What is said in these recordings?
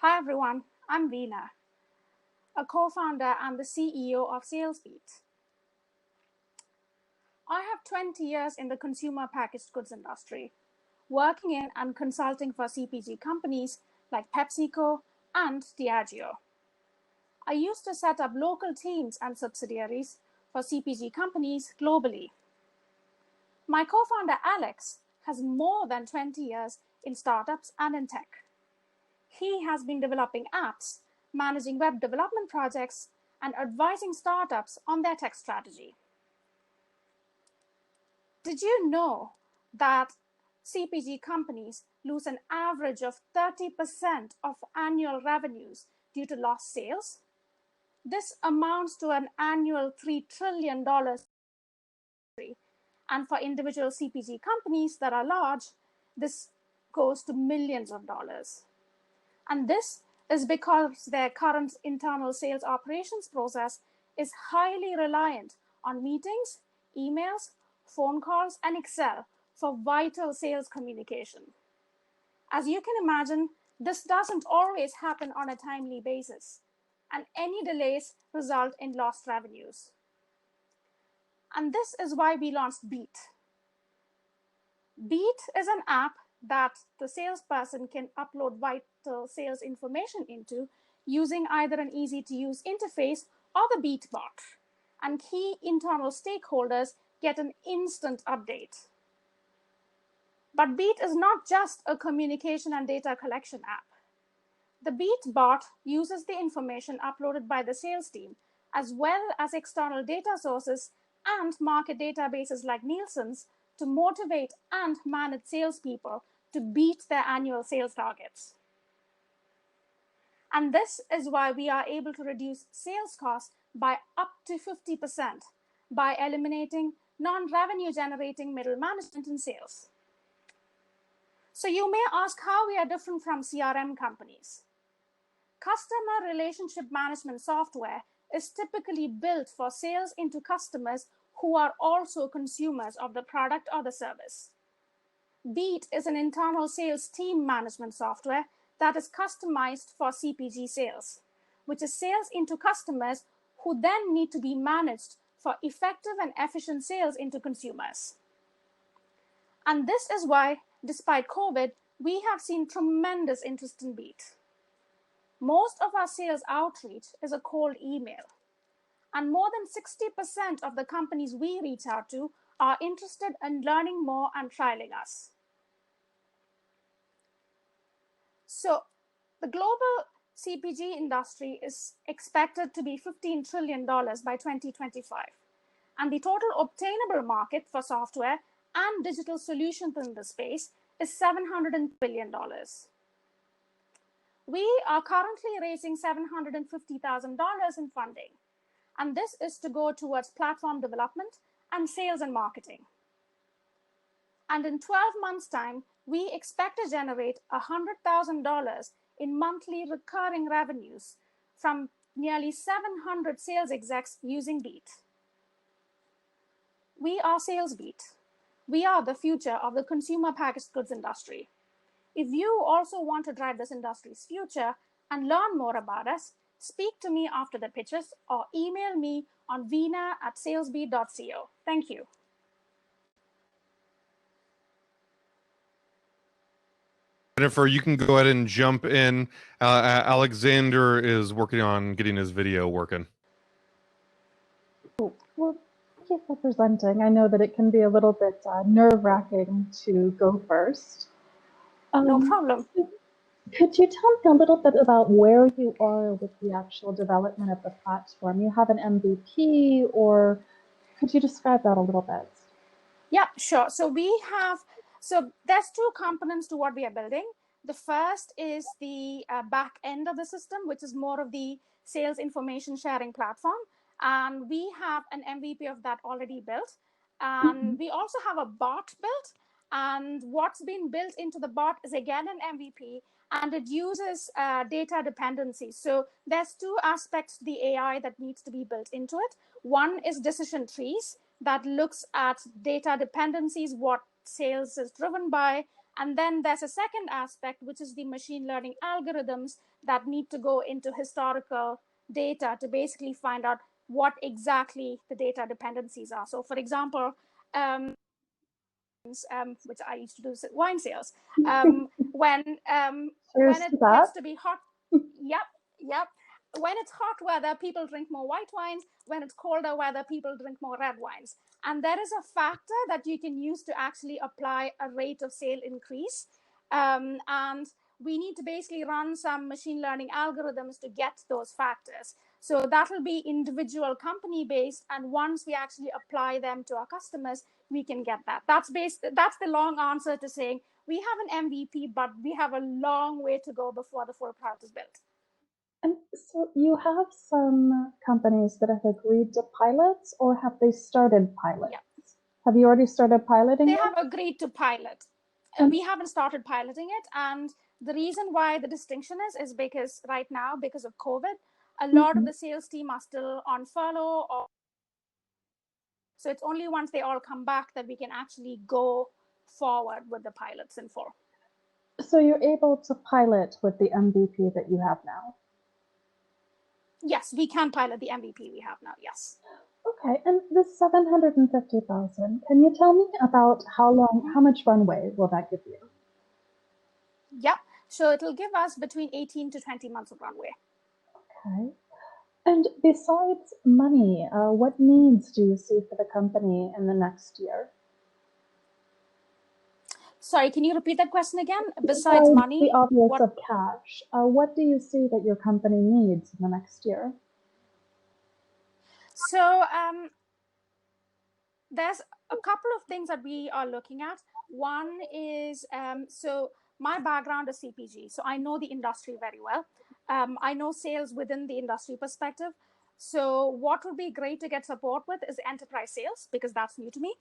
Hi everyone, I'm Veena, a co-founder and the CEO of Salesbeat. I have 20 years in the consumer packaged goods industry, working in and consulting for CPG companies like PepsiCo and Diageo. I used to set up local teams and subsidiaries for CPG companies globally. My co-founder Alex has more than 20 years in startups and in tech. He has been developing apps, managing web development projects, and advising startups on their tech strategy. Did you know that CPG companies lose an average of 30% of annual revenues due to lost sales? This amounts to an annual $3 trillion. And for individual CPG companies that are large, this goes to millions of dollars. And this is because their current internal sales operations process is highly reliant on meetings, emails, phone calls, and Excel for vital sales communication. As you can imagine, this doesn't always happen on a timely basis, and any delays result in lost revenues. And this is why we launched Beat. Beat is an app that the salesperson can upload vital sales information into using either an easy-to-use interface or the Beat bot. And key internal stakeholders get an instant update. But Beat is not just a communication and data collection app. The Beat bot uses the information uploaded by the sales team, as well as external data sources and market databases like Nielsen's, to motivate and manage salespeople to beat their annual sales targets. And this is why we are able to reduce sales costs by up to 50% by eliminating non-revenue generating middle management in sales. So you may ask how we are different from CRM companies. Customer relationship management software is typically built for sales into customers who are also consumers of the product or the service. Beat is an internal sales team management software that is customized for CPG sales, which is sales into customers who then need to be managed for effective and efficient sales into consumers. And this is why, despite COVID, we have seen tremendous interest in Beat. Most of our sales outreach is a cold email, and more than 60% of the companies we reach out to are interested in learning more and trialing us. So the global CPG industry is expected to be $15 trillion by 2025, and the total obtainable market for software and digital solutions in the space is $700 billion. We are currently raising $750,000 in funding, and this is to go towards platform development and sales and marketing. And in 12 months' time, we expect to generate $100,000 in monthly recurring revenues from nearly 700 sales execs using Beat. We are Salesbeat. We are the future of the consumer packaged goods industry. If you also want to drive this industry's future and learn more about us, speak to me after the pitches or email me on veena@salesbeat.co. Thank you. Jennifer, you can go ahead and jump in. Alexander is working on getting his video working. Well, thank you for presenting. I know that it can be a little bit nerve-wracking to go first. No problem. Could you tell me a little bit about where you are with the actual development of the platform? You have an MVP, or could you describe that a little bit? Yeah, sure. So there's two components to what we are building. The first is the back end of the system, which is more of the sales information sharing platform. And we have an MVP of that already built. And we also have a bot built. And what's been built into the bot is again an MVP, and it uses data dependencies. So there's two aspects to the AI that needs to be built into it. One is decision trees that looks at data dependencies, what sales is driven by, And then there's a second aspect, which is the machine learning algorithms that need to go into historical data to basically find out what exactly the data dependencies are. So for example, which I used to do wine sales. When Cheers it to that. gets to be hot, yep. When it's hot weather, people drink more white wines. When it's colder weather, people drink more red wines. And there is a factor that you can use to actually apply a rate of sale increase. And we need to basically run some machine learning algorithms to get those factors. So that will be individual company based. And once we actually apply them to our customers, we can get that. That's the long answer to saying we have an MVP, but we have a long way to go before the full product is built. And so you have some companies that have agreed to pilots, or have they started pilots? Yeah. Have you already started piloting? They have agreed to pilot. We haven't started piloting it. And the reason why the distinction is because right now, because of COVID, a lot of the sales team are still on furlough. So it's only once they all come back that we can actually go forward with the pilots in full. So you're able to pilot with the MVP that you have now? Yes, we can pilot the MVP we have now, yes. Okay, and the 750,000, can you tell me about how much runway will that give you? Yep, so it'll give us between 18 to 20 months of runway. Okay. And besides money, what needs do you see for the company in the next year? Sorry, can you repeat that question again? Besides money? The obvious of cash, what do you see that your company needs in the next year? So there's a couple of things that we are looking at. One is, so my background is CPG, so I know the industry very well. I know sales within the industry perspective. So what would be great to get support with is enterprise sales, because that's new to me.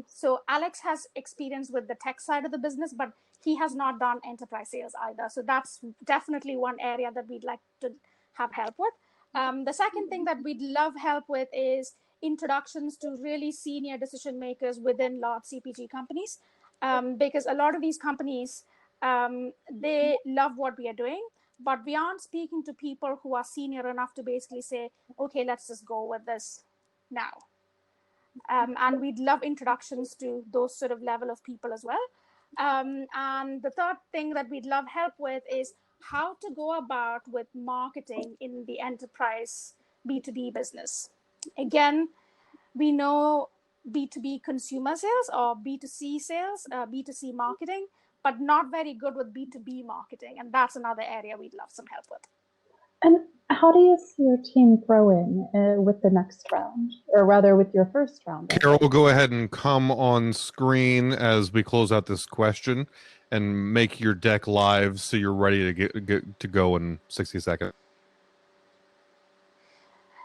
So Alex has experience with the tech side of the business, but he has not done enterprise sales either. So that's definitely one area that we'd like to have help with. The second thing that we'd love help with is introductions to really senior decision makers within large CPG companies, because a lot of these companies, they love what we are doing, but we aren't speaking to people who are senior enough to basically say, okay, let's just go with this now. And we'd love introductions to those sort of level of people as well. And the third thing that we'd love help with is how to go about with marketing in the enterprise B2B business. Again, we know B2B consumer sales or B2C sales, B2C marketing, but not very good with B2B marketing. And that's another area we'd love some help with. And how do you see your team growing with the next round, or rather with your first round? Carol, we'll go ahead and come on screen as we close out this question and make your deck live so you're ready to get to go in 60 seconds.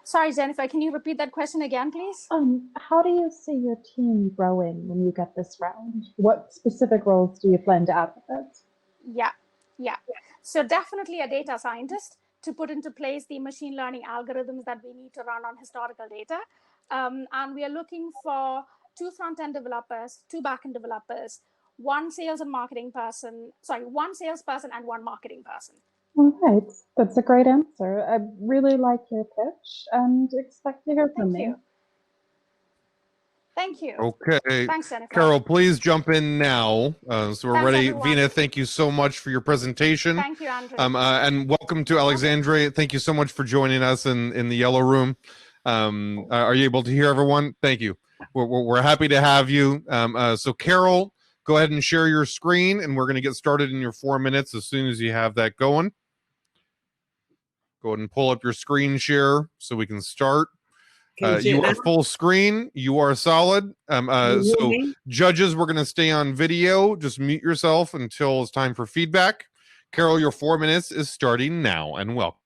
Sorry, Jennifer, can you repeat that question again, please? How do you see your team growing when you get this round? What specific roles do you plan to add with it? Yeah. So definitely a data scientist to put into place the machine learning algorithms that we need to run on historical data. And we are looking for 2 front-end developers, 2 back-end developers, 1 sales and marketing person, 1 salesperson and 1 marketing person. All right, that's a great answer. I really like your pitch and expect to hear from me. Thank you. Okay. Thanks, Jennifer. Carol, please jump in now. So we're Thanks, ready. everyone. Vina, thank you so much for your presentation. Thank you, Andrew. And welcome to Alexandre. Thank you so much for joining us in the yellow room. Are you able to hear everyone? Thank you. We're happy to have you. So Carol, go ahead and share your screen, and we're going to get started in your 4 minutes as soon as you have that going. Go ahead and pull up your screen share so we can start. You are full screen. You are solid. So judges, we're going to stay on video. Just mute yourself until it's time for feedback. Carol, your 4 minutes is starting now, and welcome.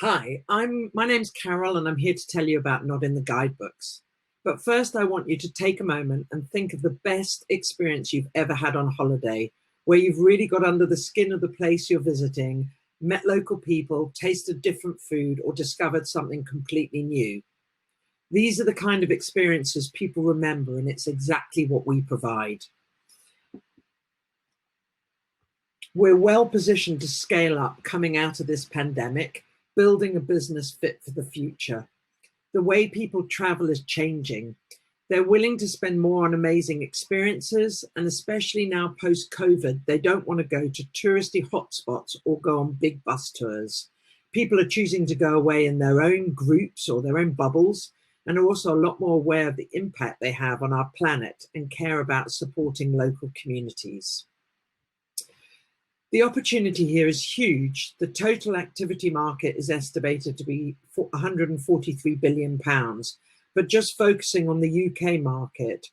Hi, my name's Carol, and I'm here to tell you about Not in the Guidebooks. But first, I want you to take a moment and think of the best experience you've ever had on holiday, where you've really got under the skin of the place you're visiting, met local people, tasted different food, or discovered something completely new. These are the kind of experiences people remember, and it's exactly what we provide. We're well positioned to scale up coming out of this pandemic, building a business fit for the future. The way people travel is changing. They're willing to spend more on amazing experiences, and especially now post-COVID, they don't want to go to touristy hotspots or go on big bus tours. People are choosing to go away in their own groups or their own bubbles, and are also a lot more aware of the impact they have on our planet and care about supporting local communities. The opportunity here is huge. The total activity market is estimated to be £143 billion, but just focusing on the UK market,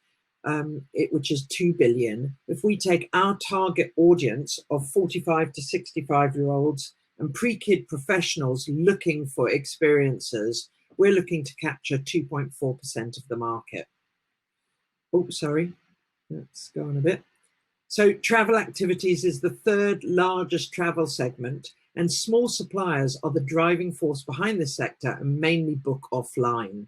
which is 2 billion, if we take our target audience of 45 to 65-year-olds and pre-kid professionals looking for experiences, we're looking to capture 2.4% of the market. Oh, sorry, let's go on a bit. So travel activities is the third largest travel segment, and small suppliers are the driving force behind this sector and mainly book offline.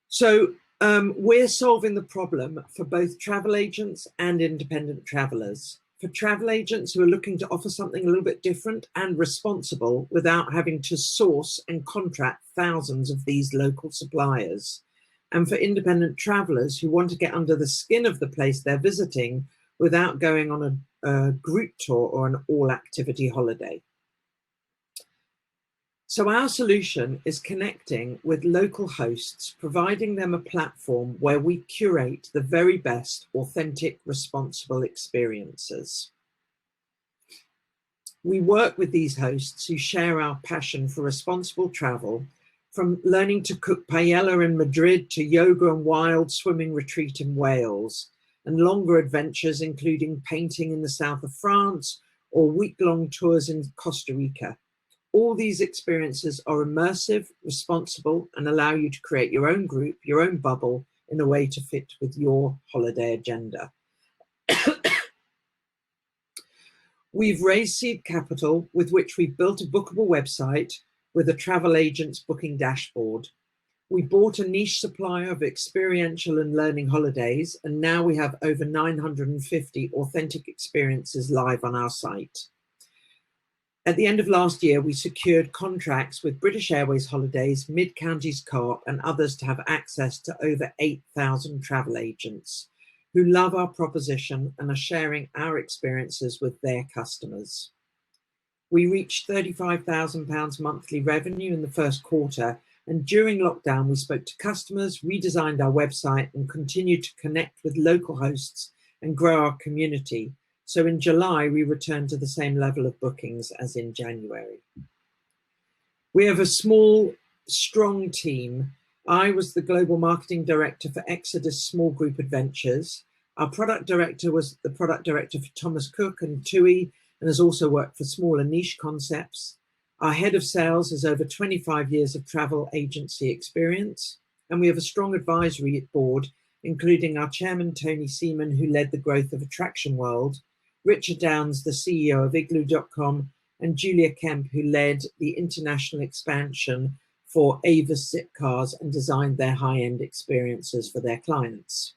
So we're solving the problem for both travel agents and independent travelers. For travel agents who are looking to offer something a little bit different and responsible without having to source and contract thousands of these local suppliers. And for independent travelers who want to get under the skin of the place they're visiting without going on a group tour or an all-activity holiday. So our solution is connecting with local hosts, providing them a platform where we curate the very best, authentic, responsible experiences. We work with these hosts who share our passion for responsible travel, from learning to cook paella in Madrid to yoga and wild swimming retreat in Wales, and longer adventures including painting in the south of France or week-long tours in Costa Rica. All these experiences are immersive, responsible, and allow you to create your own group, your own bubble, in a way to fit with your holiday agenda. We've raised seed capital with which we've built a bookable website with a travel agent's booking dashboard. We bought a niche supplier of experiential and learning holidays, and now we have over 950 authentic experiences live on our site. At the end of last year, we secured contracts with British Airways Holidays, Mid-Counties Co-op, and others to have access to over 8,000 travel agents who love our proposition and are sharing our experiences with their customers. We reached £35,000 monthly revenue in the first quarter, and during lockdown, we spoke to customers, redesigned our website, and continued to connect with local hosts and grow our community. So in July, we returned to the same level of bookings as in January. We have a small, strong team. I was the global marketing director for Exodus Small Group Adventures. Our product director was the product director for Thomas Cook and TUI, and has also worked for smaller niche concepts. Our head of sales has over 25 years of travel agency experience. And we have a strong advisory board, including our chairman, Tony Seaman, who led the growth of Attraction World, Richard Downs, the CEO of Igloo.com, and Julia Kemp, who led the international expansion for Avis Zipcars and designed their high-end experiences for their clients.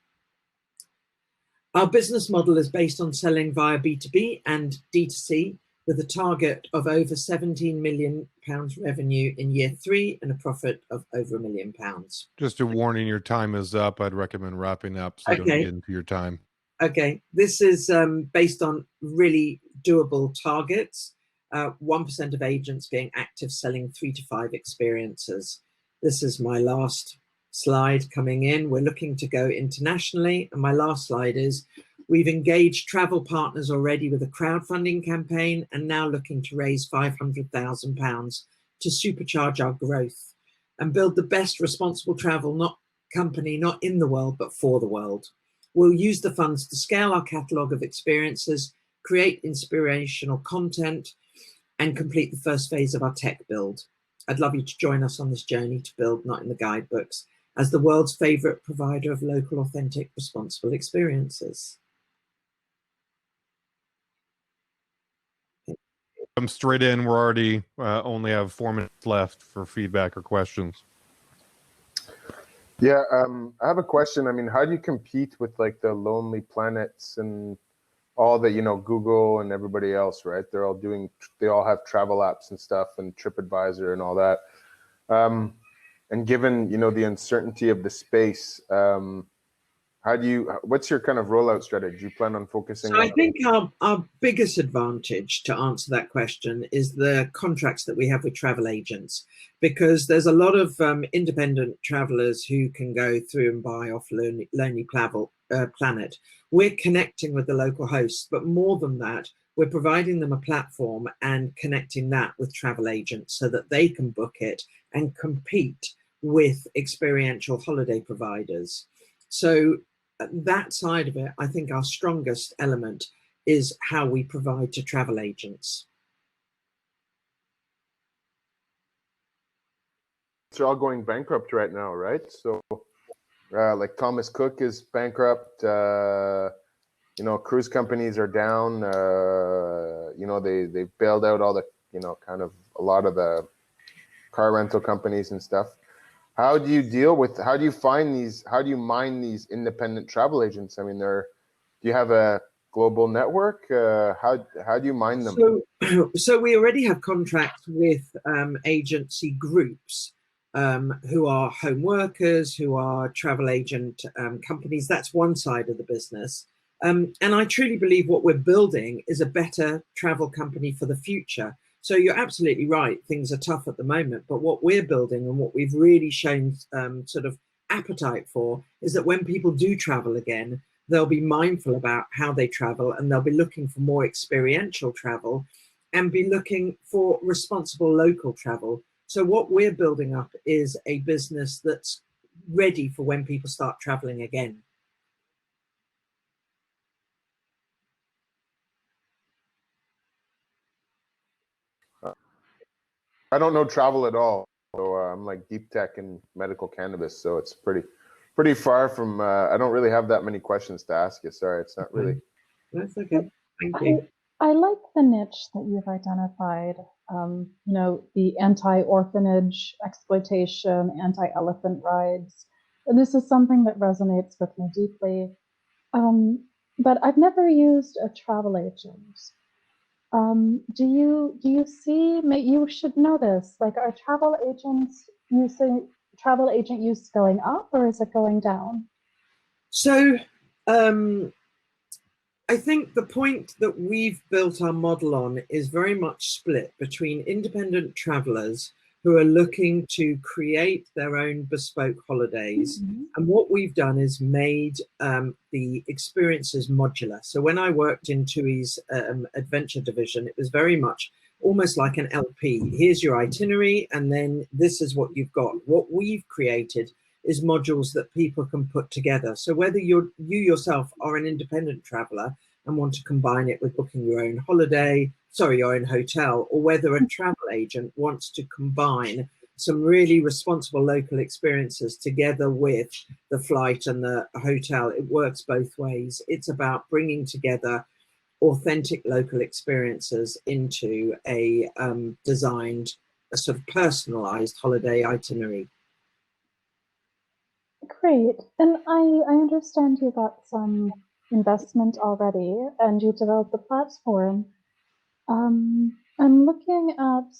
Our business model is based on selling via B2B and D2C, with a target of over £17 million revenue in year 3 and a profit of over £1 million. Just a warning, your time is up. I'd recommend wrapping up so you don't get into your time. Okay, this is based on really doable targets. 1% of agents being active selling 3 to 5 experiences. This is my last slide coming in. We're looking to go internationally. And my last slide is we've engaged travel partners already with a crowdfunding campaign and now looking to raise £500,000 to supercharge our growth and build the best responsible travel company, not in the world, but for the world. We'll use the funds to scale our catalogue of experiences, create inspirational content, and complete the first phase of our tech build. I'd love you to join us on this journey to build Not in the Guidebooks as the world's favourite provider of local, authentic, responsible experiences. I'm straight in. We're already only have 4 minutes left for feedback or questions. Yeah, I have a question. I mean, how do you compete with like the Lonely Planets and all the, you know, Google and everybody else, right? They all have travel apps and stuff and TripAdvisor and all that. And given, you know, the uncertainty of the space, what's your kind of rollout strategy? Do you plan on focusing So on? I think our biggest advantage to answer that question is the contracts that we have with travel agents, because there's a lot of independent travelers who can go through and buy off Lonely Planet. We're connecting with the local hosts, but more than that, we're providing them a platform and connecting that with travel agents so that they can book it and compete with experiential holiday providers. So that side of it, I think our strongest element is how we provide to travel agents. They're all going bankrupt right now, right? So like Thomas Cook is bankrupt. You know, cruise companies are down. You know, they bailed out all the, you know, kind of a lot of the car rental companies and stuff. How do you mine these independent travel agents? I mean, do you have a global network? How do you mine them? So we already have contracts with agency groups who are home workers, who are travel agent companies. That's one side of the business. And I truly believe what we're building is a better travel company for the future. So you're absolutely right. Things are tough at the moment, but what we're building and what we've really shown sort of appetite for is that when people do travel again, they'll be mindful about how they travel, and they'll be looking for more experiential travel and be looking for responsible local travel. So what we're building up is a business that's ready for when people start traveling again. I don't know travel at all. So I'm like deep tech and medical cannabis. So it's pretty far from, I don't really have that many questions to ask you. Sorry, it's not really. That's okay. Thank you. I like the niche that you've identified. You know, the anti-orphanage exploitation, anti-elephant rides. And this is something that resonates with me deeply. But I've never used a travel agent. Do you see, you should know this, like, are travel agent use going up, or is it going down? So I think the point that we've built our model on is very much split between independent travelers who are looking to create their own bespoke holidays. Mm-hmm. And what we've done is made the experiences modular. So when I worked in TUI's adventure division, it was very much almost like an LP. Here's your itinerary, and then this is what you've got. What we've created is modules that people can put together. So whether you yourself are an independent traveler and want to combine it with booking your own your own hotel, or whether a travel agent wants to combine some really responsible local experiences together with the flight and the hotel, it works both ways. It's about bringing together authentic local experiences into a designed, a sort of personalized holiday itinerary. Great. And I understand you got some investment already and you developed the platform. I'm looking at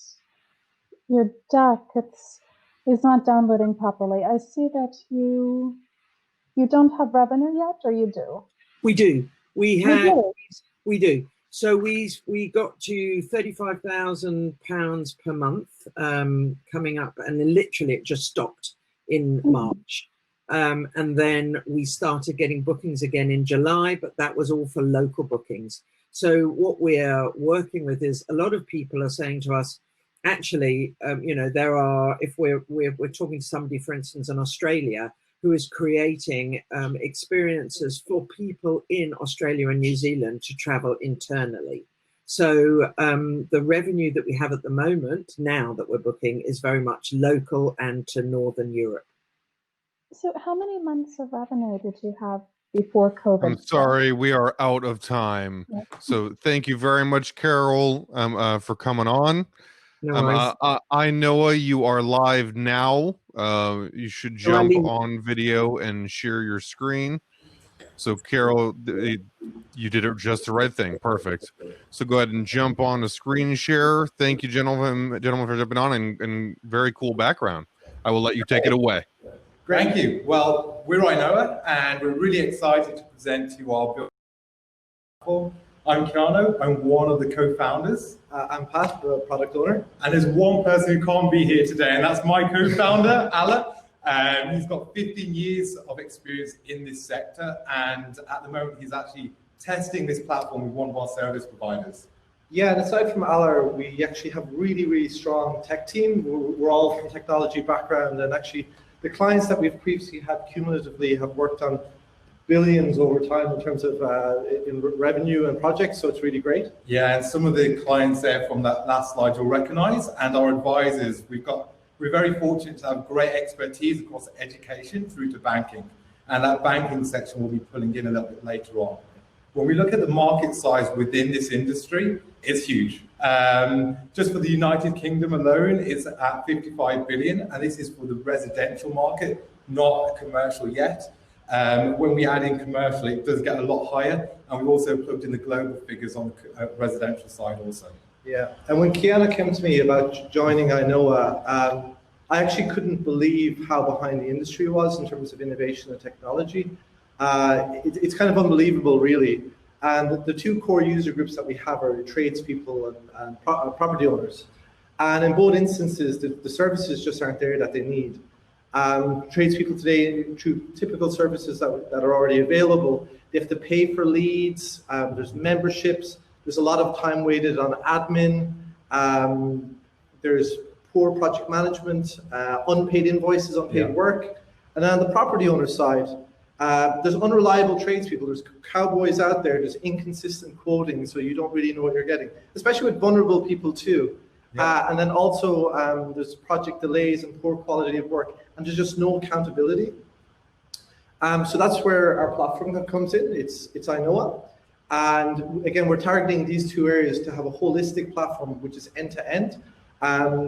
your deck. It's not downloading properly. I see that you don't have revenue yet, or you do? We do. We do. So we got to £35,000 per month coming up, and then literally it just stopped in March. And then we started getting bookings again in July, but that was all for local bookings. So what we're working with is a lot of people are saying to us, actually, you know, if we're talking to somebody, for instance, in Australia, who is creating experiences for people in Australia and New Zealand to travel internally. So the revenue that we have at the moment, now that we're booking, is very much local and to Northern Europe. So how many months of revenue did you have before COVID? I'm sorry, we are out of time. Yeah. So thank you very much, Carol, for coming on. No iknowa, you are live now. You should jump on video and share your screen. So Carol, you did it just the right thing. Perfect. So go ahead and jump on the screen share. Thank you, gentlemen, for jumping on, and very cool background. I will let you take it away. Thank you. Well, we're iknowa, and we're really excited to present to you our build platform. I'm Keanu. I'm one of the co-founders. I'm Pat, the product owner. And there's one person who can't be here today, and that's my co-founder, Ala. He's got 15 years of experience in this sector, and at the moment he's actually testing this platform with one of our service providers. Yeah, and aside from Ala, we actually have really strong tech team. We're all from technology background, and actually the clients that we've previously had cumulatively have worked on billions over time in terms of in revenue and projects, so it's really great. Yeah, and some of the clients there from that last slide you'll recognize, and our advisors, we're very fortunate to have great expertise across education through to banking, and that banking section we'll be pulling in a little bit later on. When we look at the market size within this industry, it's huge. Just for the United Kingdom alone, it's at 55 billion, and this is for the residential market, not commercial yet. When we add in commercial, it does get a lot higher, and we've also plugged in the global figures on the residential side also. Yeah, and when Kiana came to me about joining iknowa, I actually couldn't believe how behind the industry was in terms of innovation and technology. It's kind of unbelievable, really. And the two core user groups that we have are tradespeople and property owners. And in both instances, the services just aren't there that they need. Tradespeople today, through typical services that are already available, they have to pay for leads, there's memberships, there's a lot of time wasted on admin, there's poor project management, unpaid invoices, unpaid work. And then on the property owner side, there's unreliable tradespeople, there's cowboys out there, there's inconsistent quoting, so you don't really know what you're getting, especially with vulnerable people too. And then also there's project delays and poor quality of work, and there's just no accountability. So that's where our platform comes in. It's iknowa. And again, we're targeting these two areas to have a holistic platform, which is end-to-end.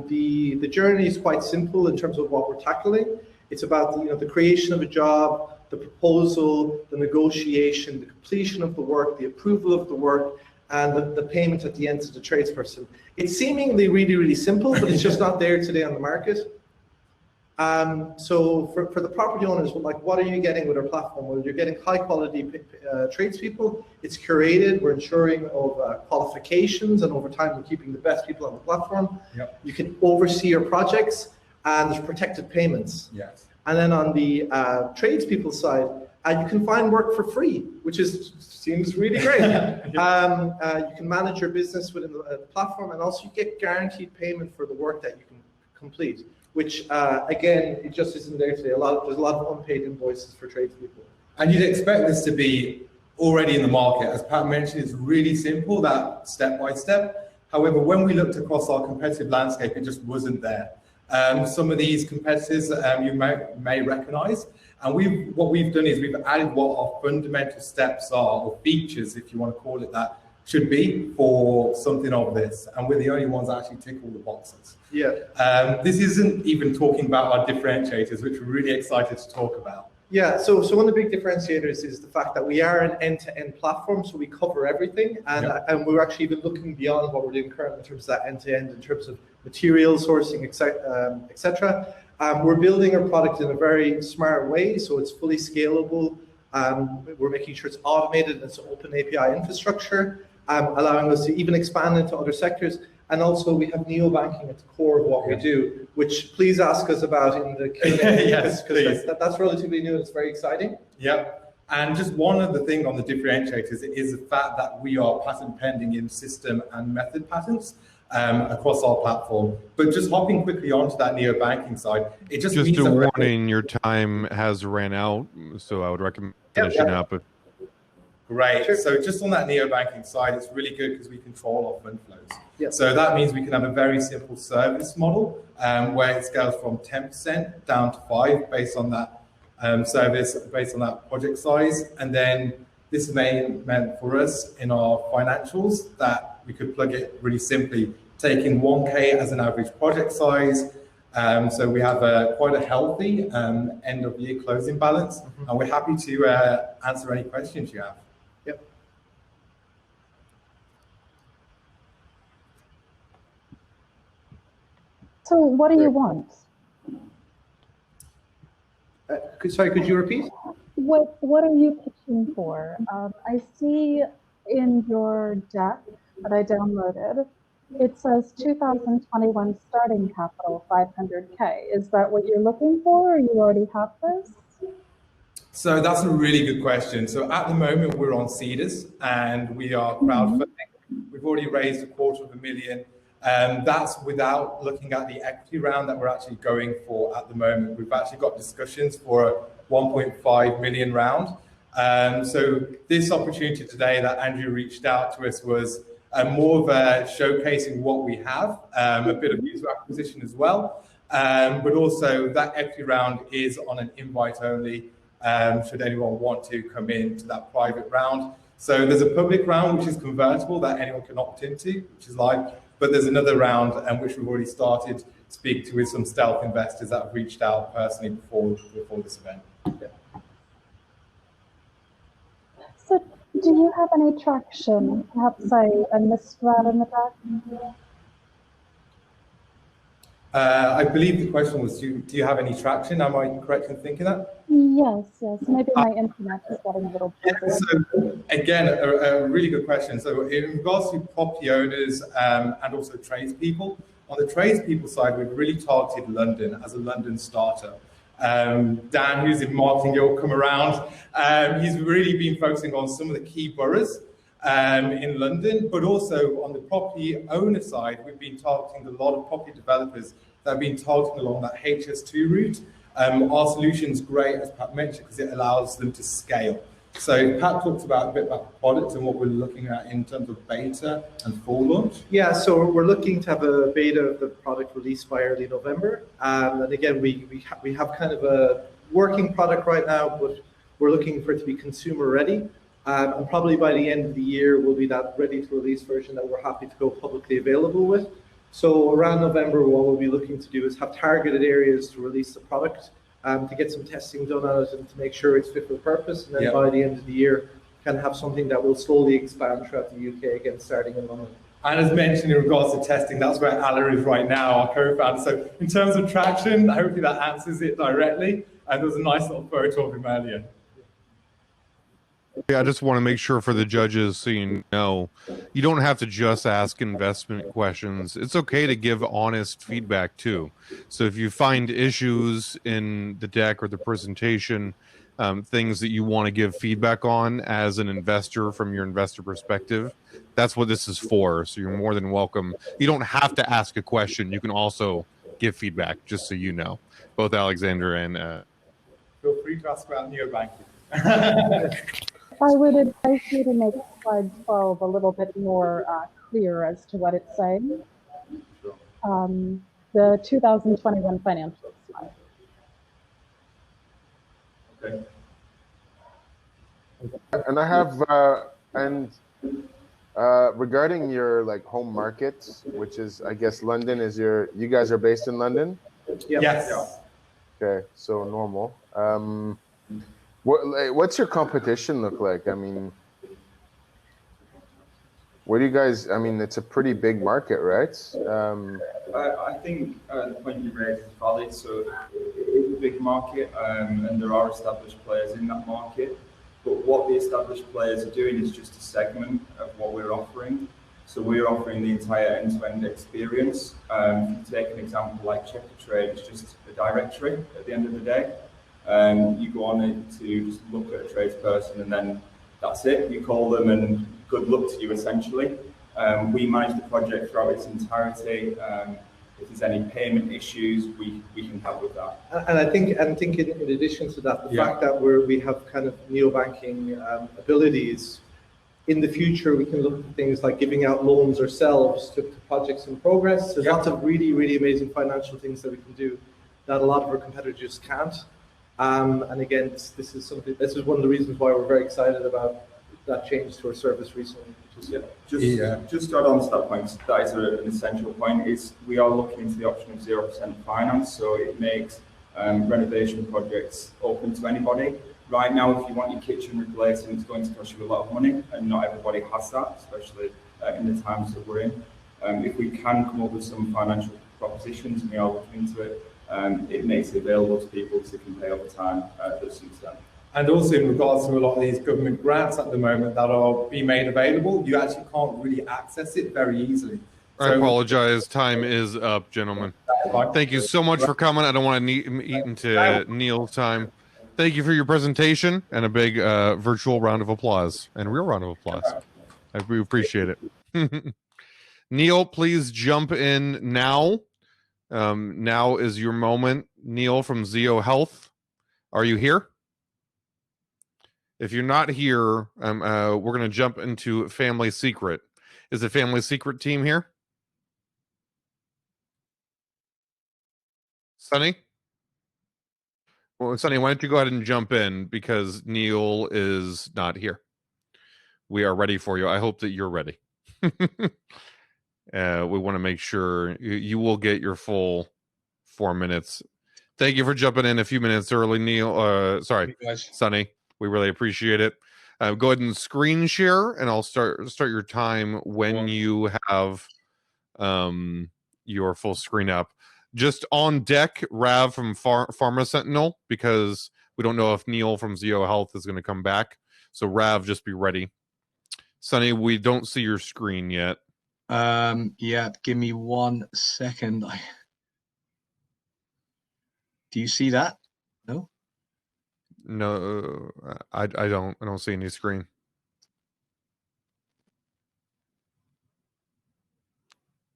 The journey is quite simple in terms of what we're tackling. It's about the creation of a job, the proposal, the negotiation, the completion of the work, the approval of the work, and the payment at the end to the tradesperson. It's seemingly really simple, but it's just not there today on the market. So for the property owners, like, what are you getting with our platform? Well, you're getting high quality tradespeople. It's curated. We're ensuring of qualifications, and over time we're keeping the best people on the platform. You can oversee your projects, and there's protected payments. And then on the tradespeople side, you can find work for free, which seems really great. You can manage your business within the platform, and also you get guaranteed payment for the work that you can complete, which again, it just isn't there today. There's a lot of unpaid invoices for tradespeople. And you'd expect this to be already in the market. As Pat mentioned, it's really simple, that step by step. However, when we looked across our competitive landscape, it just wasn't there. Some of these competitors you may recognize, and what we've done is we've added what our fundamental steps are, or features, if you want to call it that, should be for something of this, and we're the only ones that actually tick all the boxes. This isn't even talking about our differentiators, which we're really excited to talk about. So one of the big differentiators is the fact that we are an end-to-end platform, so we cover everything, and we're actually even looking beyond what we're doing currently in terms of that end-to-end, in terms of material sourcing, etc. We're building our product in a very smart way, so it's fully scalable. We're making sure it's automated, and it's an open API infrastructure, allowing us to even expand into other sectors. And also we have neobanking at the core of what we do, which please ask us about in the Q&A. Yes, please. That's relatively new and it's very exciting. And just one other thing on the differentiators is the fact that we are patent pending in system and method patents across our platform. But just hopping quickly onto that neobanking side, it just means a warning, your time has ran out, so I would recommend finishing up. Great. So just on that neobanking side, it's really good because we control our fund flows. So that means we can have a very simple service model where it scales from 10% down to 5% based on that service, based on that project size. And then this meant for us in our financials that we could plug it really simply, taking 1K as an average project size, So we have quite a healthy end of year closing balance, and we're happy to answer any questions you have. Yep. So what do you want? Sorry, could you repeat? What are you pitching for? I see in your deck that I downloaded, it says 2021 starting capital 500K. Is that what you're looking for, or you already have this? So that's a really good question. So at the moment we're on Seeders and we are crowdfunding. We've already raised $250,000. That's without looking at the equity round that we're actually going for at the moment. We've actually got discussions for a 1.5 million round. So this opportunity today that Andrew reached out to us was more of a showcasing what we have, a bit of user acquisition as well. But also that equity round is on an invite only, should anyone want to come into that private round. So there's a public round, which is convertible, that anyone can opt into, which is live. But there's another round, which we've already started speak to with some stealth investors that have reached out personally before this event. Yeah. So do you have any traction? Perhaps I misread in the deck? I believe the question was, do you have any traction? Am I correct in thinking that? Yes. Maybe my internet is getting a little Yeah, busy. so again, a really good question. So in regards to property owners and also tradespeople, on the tradespeople side, we've really targeted London as a London starter. Dan, who's in marketing, he'll come around. He's really been focusing on some of the key boroughs in London, but also on the property owner side, we've been targeting a lot of property developers that have been targeting along that HS2 route. Our solution's great, as Pat mentioned, because it allows them to scale. So Pat talks about a bit about the product and what we're looking at in terms of beta and full launch. Yeah, so we're looking to have a beta of the product released by early November. And again, we have kind of a working product right now, but we're looking for it to be consumer ready. And probably by the end of the year, we'll be that ready to release version that we're happy to go publicly available with. So around November, what we'll be looking to do is have targeted areas to release the product, to get some testing done on it and to make sure it's fit for purpose. And then by the end of the year, can have something that will slowly expand throughout the UK, again, starting in London. And as mentioned in regards to testing, that's where Ala is right now, our co-founder. So in terms of traction, hopefully that answers it directly. And there was a nice little photo of him earlier. Yeah, I just want to make sure for the judges, so you know, you don't have to just ask investment questions. It's okay to give honest feedback too. So if you find issues in the deck or the presentation, things that you want to give feedback on as an investor from your investor perspective, that's what this is for. So you're more than welcome. You don't have to ask a question. You can also give feedback, just so you know. Both Alexander and... Feel free to ask about neobanking. I would advise you to make slide 12 a little bit more clear as to what it's saying. The 2021 financial slide. Okay. And I have regarding your like home markets, which is I guess London is you guys are based in London? Yep. Yes. Okay, so normal. What's your competition look like? I mean, what do you guys? I mean, it's a pretty big market, right? I think the point you raised is valid. So it is a big market, and there are established players in that market. But what the established players are doing is just a segment of what we're offering. So we're offering the entire end-to-end experience. If you take an example like Check a Trade, it's just a directory at the end of the day. You go on it to just look at a tradesperson and then that's it. You call them and good luck to you essentially. We manage the project throughout its entirety. If there's any payment issues, we can help with that. And I think in addition to that, the fact that we have kind of neobanking abilities, in the future we can look at things like giving out loans ourselves to projects in progress. There's lots of really, really amazing financial things that we can do that a lot of our competitors can't. And again, this is one of the reasons why we're very excited about that change to our service recently. Yeah, just to add on to that point, that is an essential point, is we are looking into the option of 0% finance, so it makes renovation projects open to anybody. Right now, if you want your kitchen replacing, it's going to cost you a lot of money, and not everybody has that, especially in the times that we're in. If we can come up with some financial propositions, and we are looking into it, it makes it available to people to can pay over time to some extent. And also in regards to a lot of these government grants at the moment that are being made available, you actually can't really access it very easily. I apologize. Time is up, gentlemen. Thank you so much for coming. I don't want to eat into Neil's time. Thank you for your presentation and a big virtual round of applause and real round of applause. We appreciate it. Neil, please jump in now. Now is your moment. Neil from ZiO Health, are you here? If you're not here, we're going to jump into Family Secret. Is the Family Secret team here? Sunny? Well, Sunny, why don't you go ahead and jump in because Neil is not here. We are ready for you. I hope that you're ready. We want to make sure you will get your full 4 minutes. Thank you for jumping in a few minutes early, Neil. Sorry, Sunny. We really appreciate it. Go ahead and screen share, and I'll start your time when you have your full screen up. Just on deck, Rav from Pharma Sentinel, because we don't know if Neil from ZiO Health is going to come back. So Rav, just be ready. Sunny, we don't see your screen yet. Yeah, give me 1 second. Do you see that? No? No, I don't see any screen.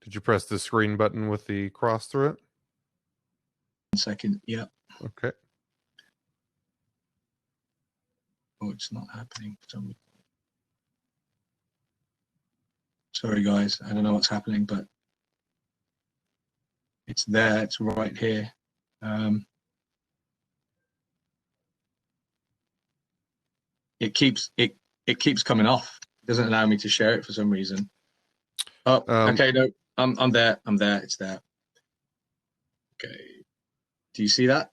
Did you press the screen button with the cross through it? 1 second. Yeah. Okay. Oh, it's not happening. Sorry, guys. I don't know what's happening, but it's there. It's right here. It keeps coming off. It doesn't allow me to share it for some reason. Oh, okay. No, I'm there. I'm there. It's there. Okay. Do you see that?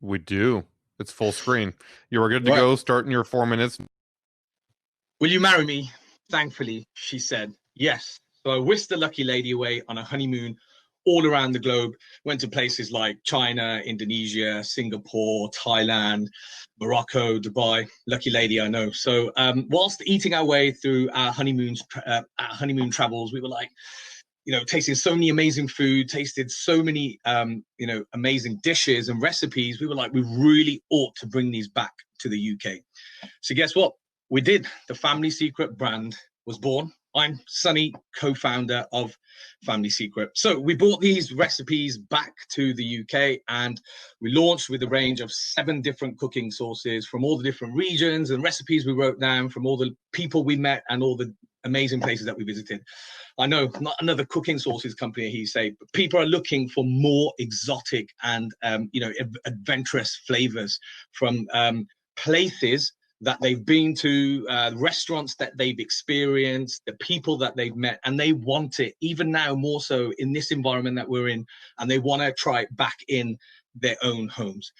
We do. It's full screen. You are good to go. Starting your 4 minutes. Will you marry me? Thankfully, she said yes. So I whisked the lucky lady away on a honeymoon all around the globe. Went to places like China, Indonesia, Singapore, Thailand, Morocco, Dubai. Lucky lady, I know. So whilst eating our way through our honeymoon travels, we were like, tasting so many amazing food, tasted so many, amazing dishes and recipes. We were like, we really ought to bring these back to the UK. So guess what? We did. The Family Secret brand was born. I'm Sunny, co-founder of Family Secret. So we brought these recipes back to the UK and we launched with a range of 7 different cooking sauces from all the different regions and recipes we wrote down from all the people we met and all the amazing places that we visited. I know, not another cooking sauces company, he say, but people are looking for more exotic and, adventurous flavors from places that they've been to, restaurants that they've experienced, the people that they've met, and they want it, even now more so in this environment that we're in, and they want to try it back in their own homes.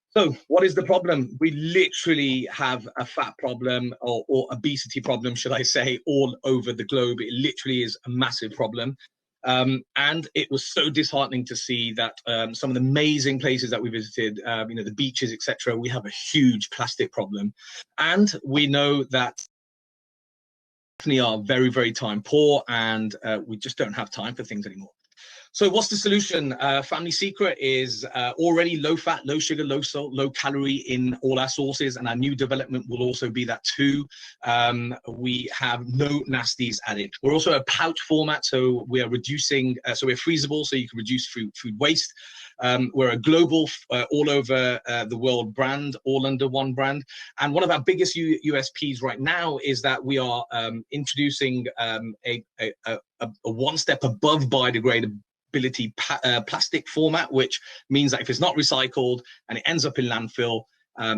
So what is the problem? We literally have a fat problem or obesity problem, should I say, all over the globe. It literally is a massive problem. And it was so disheartening to see that some of the amazing places that we visited, the beaches, etc., we have a huge plastic problem. And we know that definitely are very, very time poor and we just don't have time for things anymore. So what's the solution? Family Secret is already low fat, low sugar, low salt, low calorie in all our sauces, and our new development will also be that too. We have no nasties added. We're also a pouch format, so we are reducing, so we're freezable, so you can reduce food waste. We're a global, all over the world brand, all under one brand. And one of our biggest USPs right now is that we are introducing a one step above biodegradability plastic format, which means that if it's not recycled and it ends up in landfill,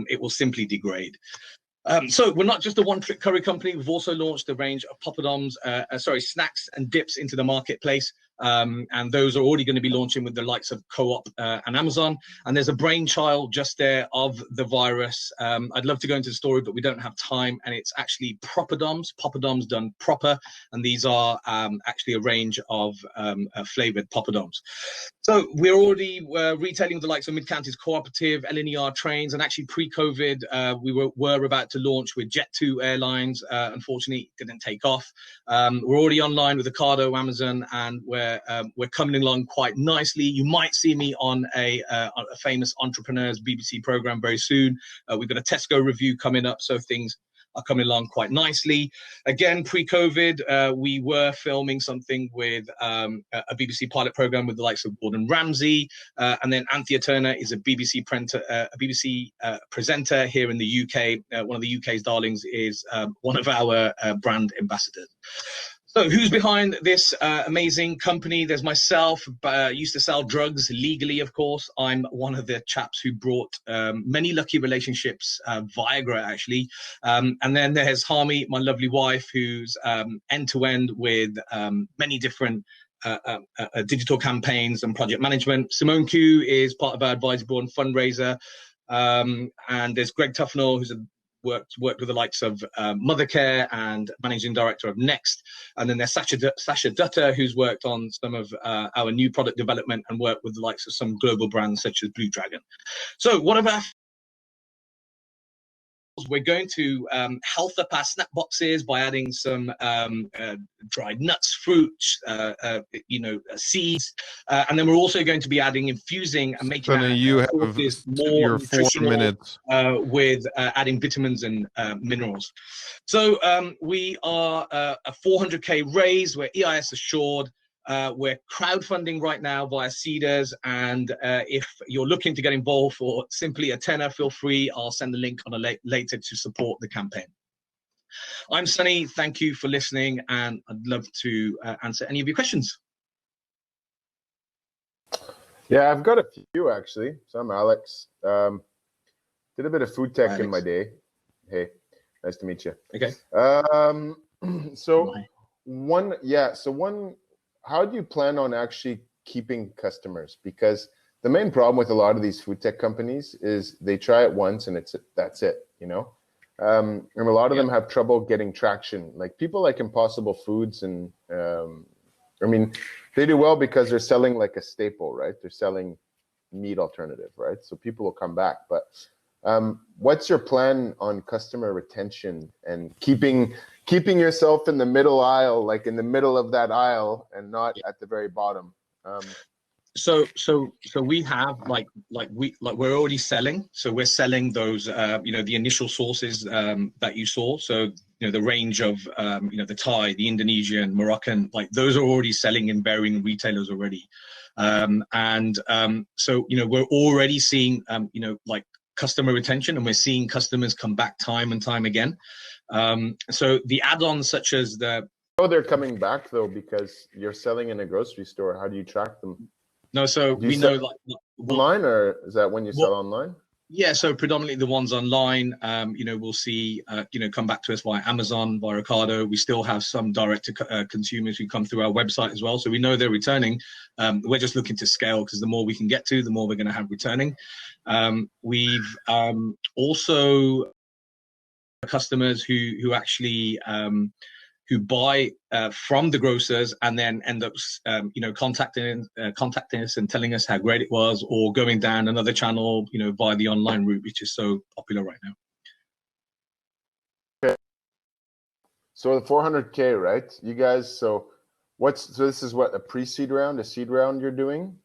it will simply degrade. So we're not just a one-trick curry company. We've also launched a range of poppadoms, snacks and dips into the marketplace. And those are already going to be launching with the likes of Co-op and Amazon. And there's a brainchild just there of the virus. I'd love to go into the story, but we don't have time. And it's actually poppadoms done proper. And these are actually a range of flavored poppadoms. So we're already retailing with the likes of Mid-Counties Cooperative, LNER Trains, and actually pre-COVID, we were about to launch with Jet2 Airlines. Unfortunately, it didn't take off. We're already online with Ocado, Amazon, and we're coming along quite nicely. You might see me on a famous entrepreneurs BBC program very soon. We've got a Tesco review coming up, so things are coming along quite nicely. Again, pre-COVID, we were filming something with a BBC pilot program with the likes of Gordon Ramsay, and then Anthea Turner is a BBC presenter here in the UK. One of the UK's darlings is one of our brand ambassadors. So who's behind this amazing company? There's myself, used to sell drugs legally, of course. I'm one of the chaps who brought many lucky relationships, Viagra actually. And then there's Harmy, my lovely wife, who's end-to-end with many different digital campaigns and project management. Simone Q is part of our advisory board and fundraiser. And there's Greg Tufnell, who's worked with the likes of Mothercare and managing director of Next. And then there's Sasha Dutta, who's worked on some of our new product development and worked with the likes of some global brands such as Blue Dragon. So what about we're going to health up our snack boxes by adding some dried nuts, fruits, seeds, and then we're also going to be infusing and making you have more your 4 nutritional minutes with adding vitamins and minerals. So we are a 400K raise. We're EIS assured. We're crowdfunding right now via Seeders, and if you're looking to get involved for simply a tenner, feel free. I'll send the link on later to support the campaign. I'm Sunny. Thank you for listening, and I'd love to answer any of your questions. Yeah, I've got a few actually. So I'm Alex. Did a bit of food tech in my day. Hey, nice to meet you. Okay. How do you plan on actually keeping customers? Because the main problem with a lot of these food tech companies is they try it once and that's it, you know? And a lot of them have trouble getting traction. Like people like Impossible Foods and, they do well because they're selling like a staple, right? They're selling meat alternative, right? So people will come back. But what's your plan on customer retention and keeping yourself in the middle aisle, like in the middle of that aisle and not at the very bottom? So we have we're already selling. So we're selling those the initial sources that you saw. So the range of the Thai, the Indonesian, Moroccan, like those are already selling in varying retailers already. So we're already seeing customer retention, and we're seeing customers come back time and time again. So the add-ons such as they're coming back though because you're selling in a grocery store. How do you track them? No, so we know online, or is that when you sell online? Yeah, so predominantly the ones online, we'll see, come back to us via Amazon, via Ocado. We still have some direct to consumers who come through our website as well. So we know they're returning. We're just looking to scale because the more we can get to, the more we're going to have returning. We've also customers who actually who buy from the grocers and then end up, contacting us and telling us how great it was, or going down another channel, via the online route, which is so popular right now. Okay. So the 400K, right? You guys, so this is what, a pre-seed round, a seed round you're doing?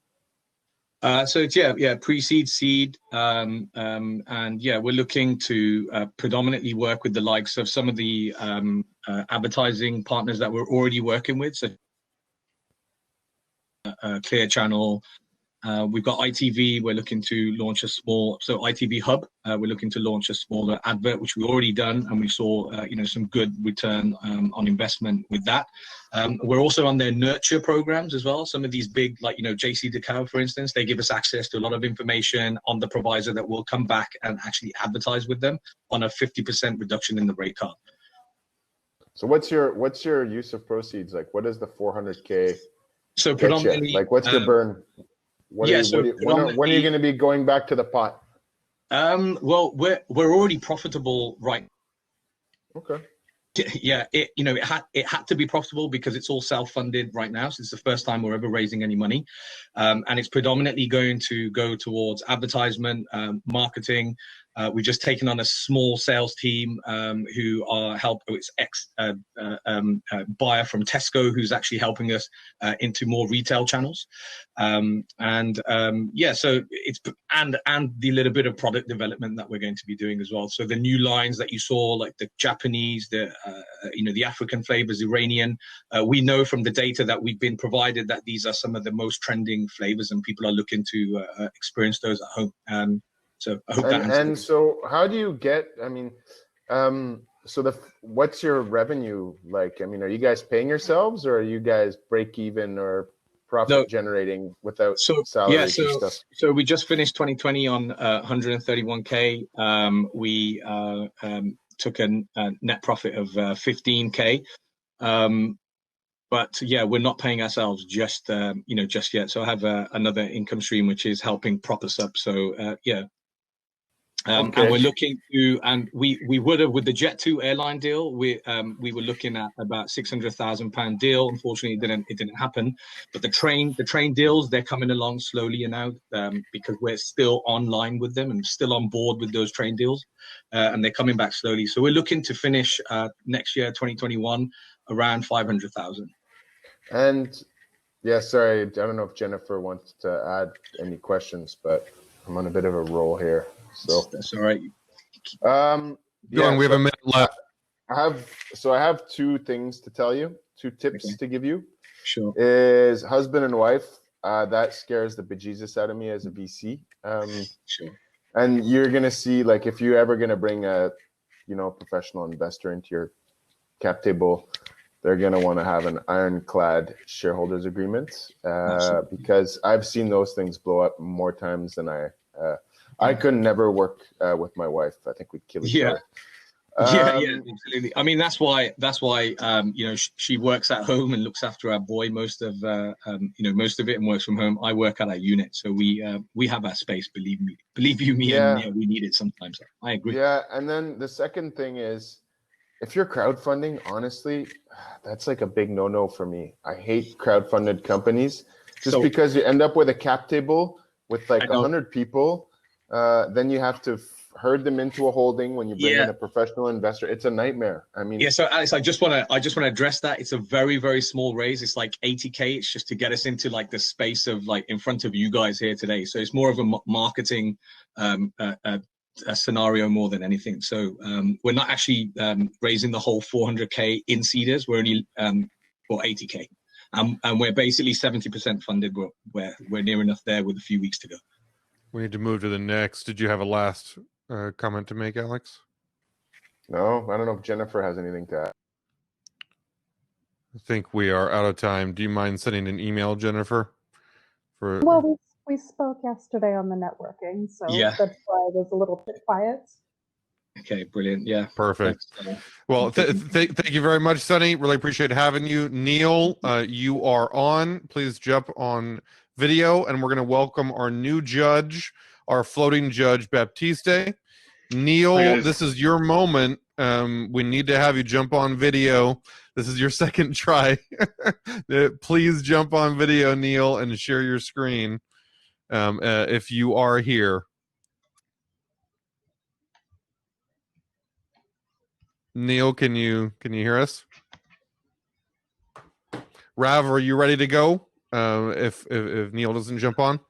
So it's pre-seed, seed, and we're looking to predominantly work with the likes of some of the advertising partners that we're already working with, so Clear Channel, We've got ITV. We're looking to launch a small, so ITV Hub. We're looking to launch a smaller advert, which we've already done, and we saw, some good return on investment with that. We're also on their nurture programs as well. Some of these big, like, JC Decaux, for instance, they give us access to a lot of information on the proviso that will come back and actually advertise with them on a 50% reduction in the rate card. So what's your use of proceeds? Like, what is the 400K? So predominantly, like, what's your burn? When are you going to be going back to the pot? Well, we're already profitable, right? Okay. Yeah, it had to be profitable because it's all self-funded right now. So it's the first time we're ever raising any money, and it's predominantly going to go towards advertisement, marketing. We've just taken on a small sales team who are it's buyer from Tesco who's actually helping us into more retail channels, so it's and the little bit of product development that we're going to be doing as well. So the new lines that you saw, like the Japanese, the African flavors, Iranian, we know from the data that we've been provided that these are some of the most trending flavors, and people are looking to experience those at home. So I hope that answers. And so how do you get, what's your revenue like? I mean, are you guys paying yourselves, or are you guys break even or profit generating without salaries and stuff? So we just finished 2020 on 131K. We took a net profit of 15K. But yeah, we're not paying ourselves just yet. So I have another income stream which is helping prop us up. So and we're looking to, and we would have with the Jet2 airline deal. We were looking at about £600,000 deal. Unfortunately, it didn't happen. But the train deals, they're coming along slowly now because we're still online with them and still on board with those train deals, and they're coming back slowly. So we're looking to finish next year, 2021, around 500,000. And yeah, sorry, I don't know if Jennifer wants to add any questions, but I'm on a bit of a roll here. So that's all right. We have a minute left. I have two things to tell you, two tips to give you. Sure. Is husband and wife. That scares the bejesus out of me as a VC. Sure. And you're gonna see, like, if you're ever gonna bring a professional investor into your cap table, they're gonna want to have an ironclad shareholders agreement, because I've seen those things blow up more times than I could never work with my wife. I think we'd kill each other. Yeah, absolutely. I mean, that's why she works at home and looks after our boy most of most of it, and works from home. I work at our unit, so we have our space. Believe you me, and we need it sometimes. I agree. Yeah, and then the second thing is, if you're crowdfunding, honestly, that's like a big no-no for me. I hate crowdfunded companies because you end up with a cap table with like 100 people. Then you have to herd them into a holding when you bring in a professional investor. It's a nightmare. I mean, so Alex, I just want to address that. It's a very, very small raise. It's like 80K. It's just to get us into like the space of like in front of you guys here today. So it's more of a marketing a scenario more than anything. So we're not actually raising the whole 400K in seeders. We're only for 80K, and we're basically 70% funded. We're near enough there with a few weeks to go. We need to move to the next. Did you have a last comment to make, Alex? No, I don't know if Jennifer has anything to add. I think we are out of time. Do you mind sending an email, Jennifer? Well, we spoke yesterday on the networking, so that's why I was a little bit quiet. Okay, brilliant. Yeah, perfect. Well, thank you very much, Sonny. Really appreciate having you. Neil, you are on. Please jump on video, and we're going to welcome our new judge, our floating judge, Baptiste. Neil, this is your moment. We need to have you jump on video. This is your second try. Please jump on video, Neil, and share your screen if you are here. Neil, can you hear us? Rav, are you ready to go? If Neil doesn't jump on.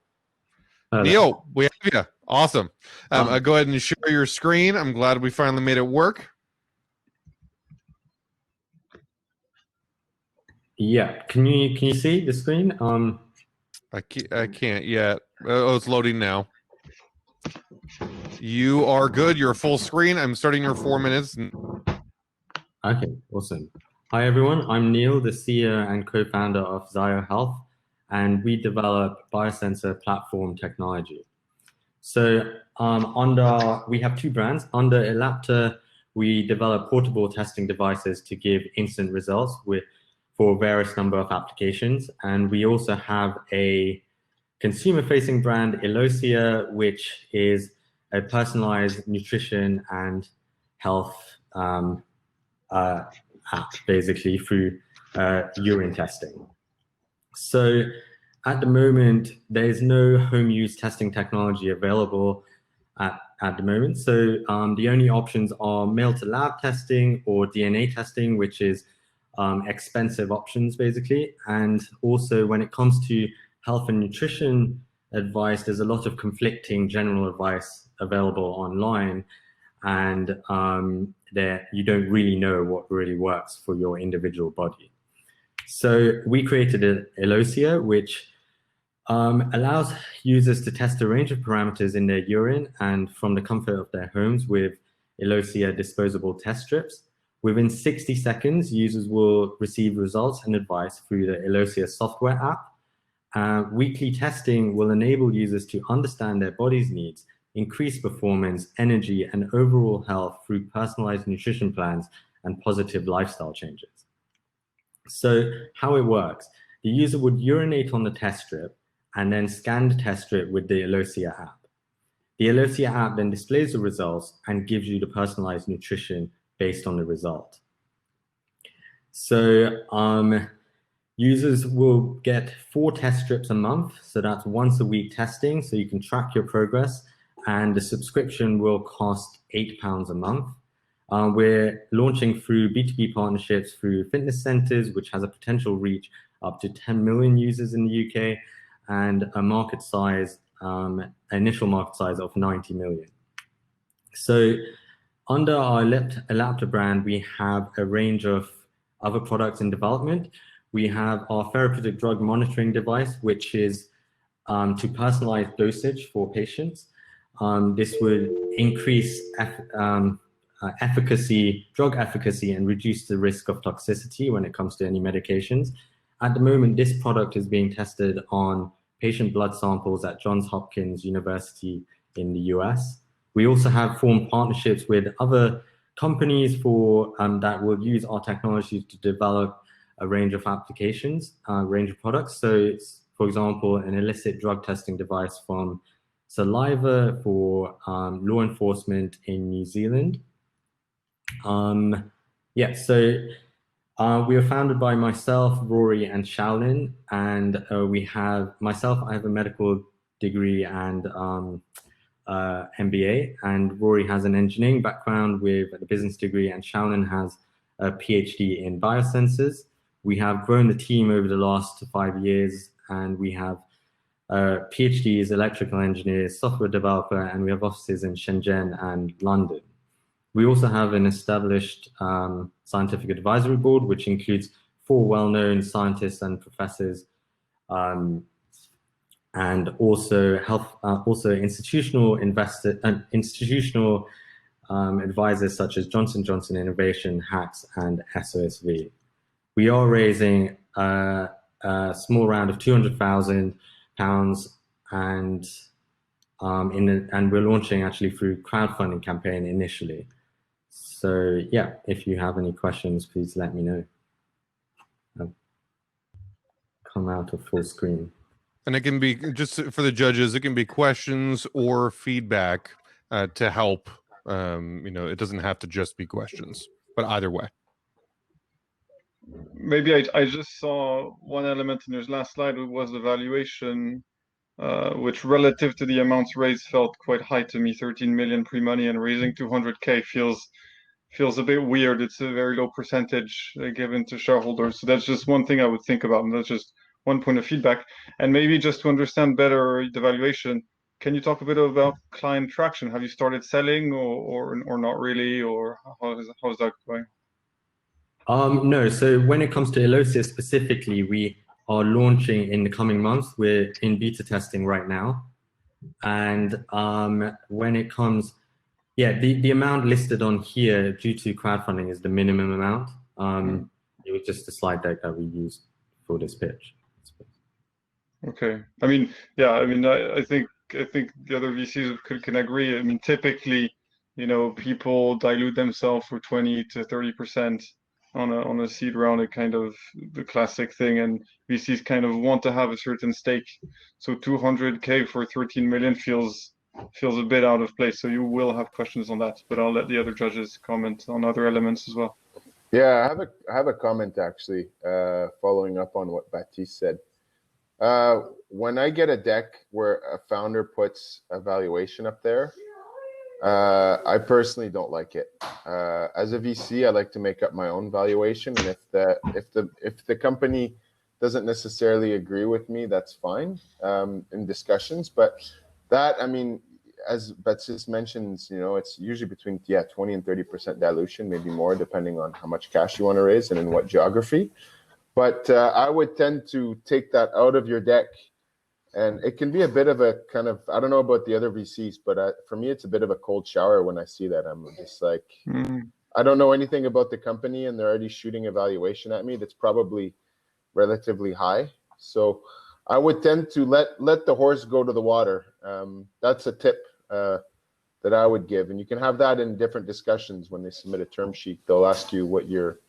Neil, we have you. Awesome. Go ahead and share your screen. I'm glad we finally made it work. Yeah, can you see the screen? I can't yet. Oh, it's loading now. You are good. You're full screen. I'm starting your 4 minutes. Okay, awesome. Hi, everyone. I'm Neil, the CEO and co-founder of ZiO Health, and we develop biosensor platform technology. So we have two brands. Under Elapta, we develop portable testing devices to give instant results for various number of applications. And we also have a consumer-facing brand, Elosia, which is a personalized nutrition and health app, basically through urine testing. So at the moment, there's no home use testing technology available at the moment. So the only options are mail to lab testing or DNA testing, which is expensive options basically. And also when it comes to health and nutrition advice, there's a lot of conflicting general advice available online, and that you don't really know what really works for your individual body. So we created Elosia, which allows users to test a range of parameters in their urine and from the comfort of their homes with Elosia disposable test strips. Within 60 seconds, users will receive results and advice through the Elosia software app. Weekly testing will enable users to understand their body's needs, increase performance, energy, and overall health through personalized nutrition plans and positive lifestyle changes. So how it works, the user would urinate on the test strip and then scan the test strip with the Elosia app. The Elosia app then displays the results and gives you the personalized nutrition based on the result. So users will get 4 test strips a month. So that's once a week testing. So you can track your progress, and the subscription will cost £8 a month. We're launching through B2B partnerships through fitness centers, which has a potential reach up to 10 million users in the UK, and a market size, initial market size of 90 million. So under our Elapta brand, we have a range of other products in development. We have our therapeutic drug monitoring device, which is to personalize dosage for patients. This would increase drug efficacy, and reduce the risk of toxicity when it comes to any medications. At the moment, this product is being tested on patient blood samples at Johns Hopkins University in the US. We also have formed partnerships with other companies that will use our technology to develop a range of applications, a range of products. So it's, for example, an illicit drug testing device from saliva for law enforcement in New Zealand. We were founded by myself, Rory, and Shaolin, and I have a medical degree and MBA, and Rory has an engineering background with a business degree, and Shaolin has a PhD in biosensors. We have grown the team over the last 5 years, and we have PhDs, electrical engineers, software developer, and we have offices in Shenzhen and London. We also have an established scientific advisory board, which includes 4 well-known scientists and professors, and also institutional investors and institutional advisors such as Johnson & Johnson Innovation, Hacks, and SOSV. We are raising a small round of £200,000, and we're launching actually through crowdfunding campaign initially. So yeah, if you have any questions, please let me know. I'll come out of full screen. And it can be, just for the judges, it can be questions or feedback to help. It doesn't have to just be questions, but either way. Maybe I just saw one element in your last slide was the valuation, which relative to the amounts raised felt quite high to me. 13 million pre-money and raising 200K feels a bit weird. It's a very low percentage given to shareholders. So that's just one thing I would think about, and that's just one point of feedback. And maybe just to understand better the valuation, can you talk a bit about client traction? Have you started selling or not really, or how's that going? No, so when it comes to Elosia specifically, we are launching in the coming months. We're in beta testing right now. And when it comes, the amount listed on here due to crowdfunding is the minimum amount. It was just a slide deck that we used for this pitch. Okay. I mean, yeah, I mean, I think the other VCs can agree. I mean, typically, you know, people dilute themselves for 20 to 30% on a seed round, a kind of the classic thing, and VCs kind of want to have a certain stake. So 200K for 13 million feels a bit out of place. So you will have questions on that, but I'll let the other judges comment on other elements as well. Yeah, I have a comment actually, following up on what Baptiste said. When I get a deck where a founder puts a valuation up there, I personally don't like it. As a VC, I like to make up my own valuation, and if the company doesn't necessarily agree with me, that's fine in discussions. But that, I mean, as Baptiste mentions, you know, it's usually between 20 and 30% dilution, maybe more, depending on how much cash you want to raise and in what geography. But I would tend to take that out of your deck, and it can be a bit of a kind of, I don't know about the other VCs, but for me, it's a bit of a cold shower when I see that. I'm just like, I don't know anything about the company, and they're already shooting a valuation at me that's probably relatively high. So I would tend to let the horse go to the water. That's a tip that I would give, and you can have that in different discussions. When they submit a term sheet, they'll ask you what your,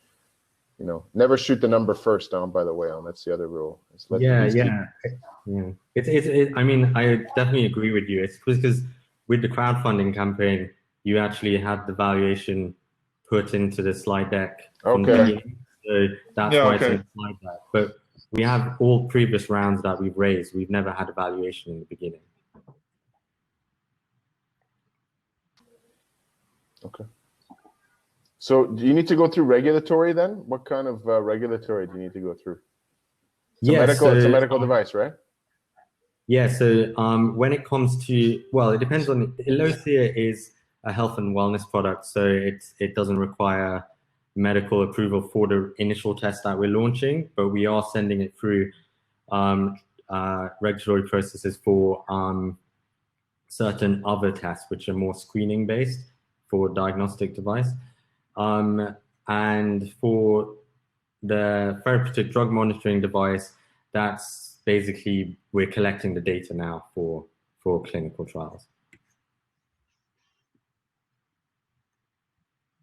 you know, never shoot the number first down, by the way, that's the other rule. Yeah. I mean, I definitely agree with you. It's because with the crowdfunding campaign, you actually had the valuation put into the slide deck. Okay. So that's why it's in the slide deck. But we have all previous rounds that we've raised. We've never had a valuation in the beginning. Okay. So do you need to go through regulatory then? What kind of regulatory do you need to go through? It's a medical device, right? Yeah, so when it comes to, well, it depends on, Illosia is a health and wellness product, so it doesn't require medical approval for the initial test that we're launching, but we are sending it through regulatory processes for certain other tests, which are more screening based for diagnostic device. And for the therapeutic drug monitoring device, that's basically, we're collecting the data now for clinical trials.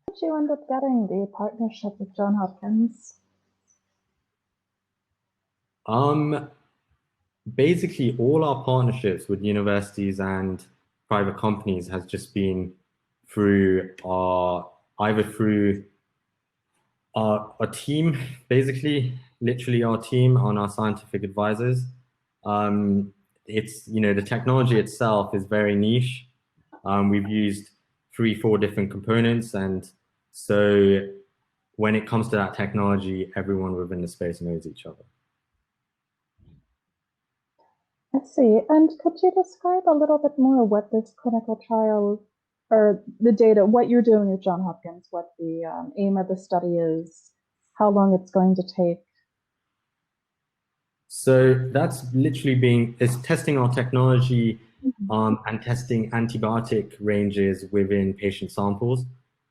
How did you end up getting the partnership with Johns Hopkins? Basically, all our partnerships with universities and private companies has just been through either through our team, basically, literally our team on our scientific advisors. It's, you know, the technology itself is very niche. We've used 3-4 different components, and so when it comes to that technology, everyone within the space knows each other. I see. And could you describe a little bit more what this clinical trial, or the data, what you're doing with Johns Hopkins, what the aim of the study is, how long it's going to take? So that's literally it's testing our technology and testing antibiotic ranges within patient samples.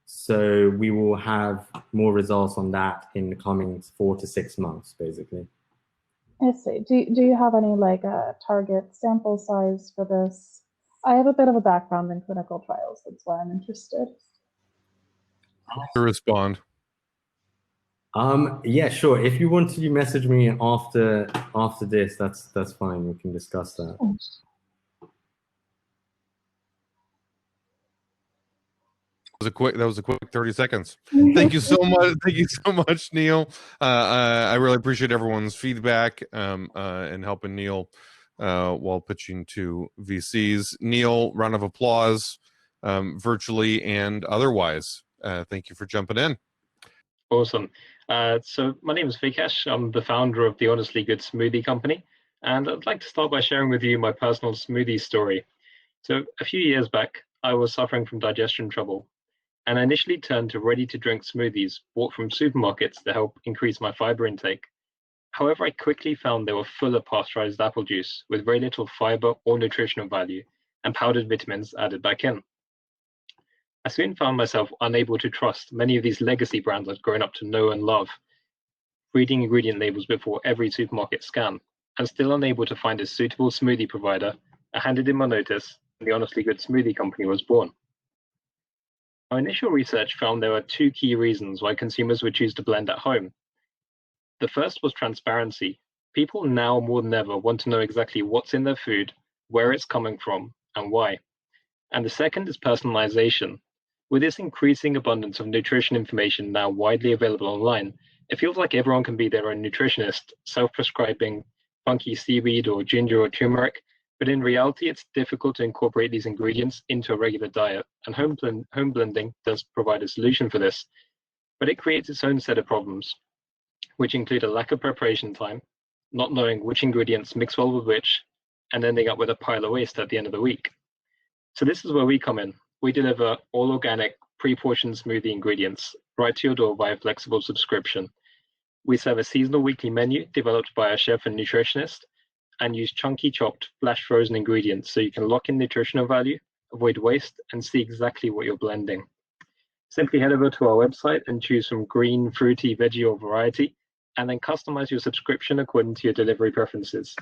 So we will have more results on that in the coming 4 to 6 months, basically. I see. Do you have any like a target sample size for this? I have a bit of a background in clinical trials. That's why I'm interested. To respond. Yeah, sure. If you want to message me after this, that's fine. We can discuss that. That was a quick 30 seconds. Thank you so much. Thank you so much, Neil. I really appreciate everyone's feedback and helping Neil while pitching to VCs. Neil, round of applause, virtually and otherwise. Thank you for jumping in. Awesome. So my name is Vikesh. I'm the founder of the Honestly Good Smoothie company, and I'd like to start by sharing with you my personal smoothie story. So a few years back, I was suffering from digestion trouble, and I initially turned to ready-to-drink smoothies bought from supermarkets to help increase my fiber intake. However, I quickly found they were full of pasteurized apple juice with very little fiber or nutritional value and powdered vitamins added back in. I soon found myself unable to trust many of these legacy brands I'd grown up to know and love, reading ingredient labels before every supermarket scan, and still unable to find a suitable smoothie provider. I handed in my notice, and the Honestly Good Smoothie Company was born. Our initial research found there were two key reasons why consumers would choose to blend at home. The first was transparency. People now more than ever want to know exactly what's in their food, where it's coming from, and why. And the second is personalization. With this increasing abundance of nutrition information now widely available online, it feels like everyone can be their own nutritionist, self-prescribing funky seaweed or ginger or turmeric, but in reality, it's difficult to incorporate these ingredients into a regular diet, and home blending does provide a solution for this, but it creates its own set of problems, which include a lack of preparation time, not knowing which ingredients mix well with which, and ending up with a pile of waste at the end of the week. So this is where we come in. We deliver all organic, pre-portioned smoothie ingredients right to your door via flexible subscription. We serve a seasonal weekly menu developed by our chef and nutritionist and use chunky chopped, flash frozen ingredients so you can lock in nutritional value, avoid waste, and see exactly what you're blending. Simply head over to our website and choose from green, fruity, veggie, or variety, and then customize your subscription according to your delivery preferences.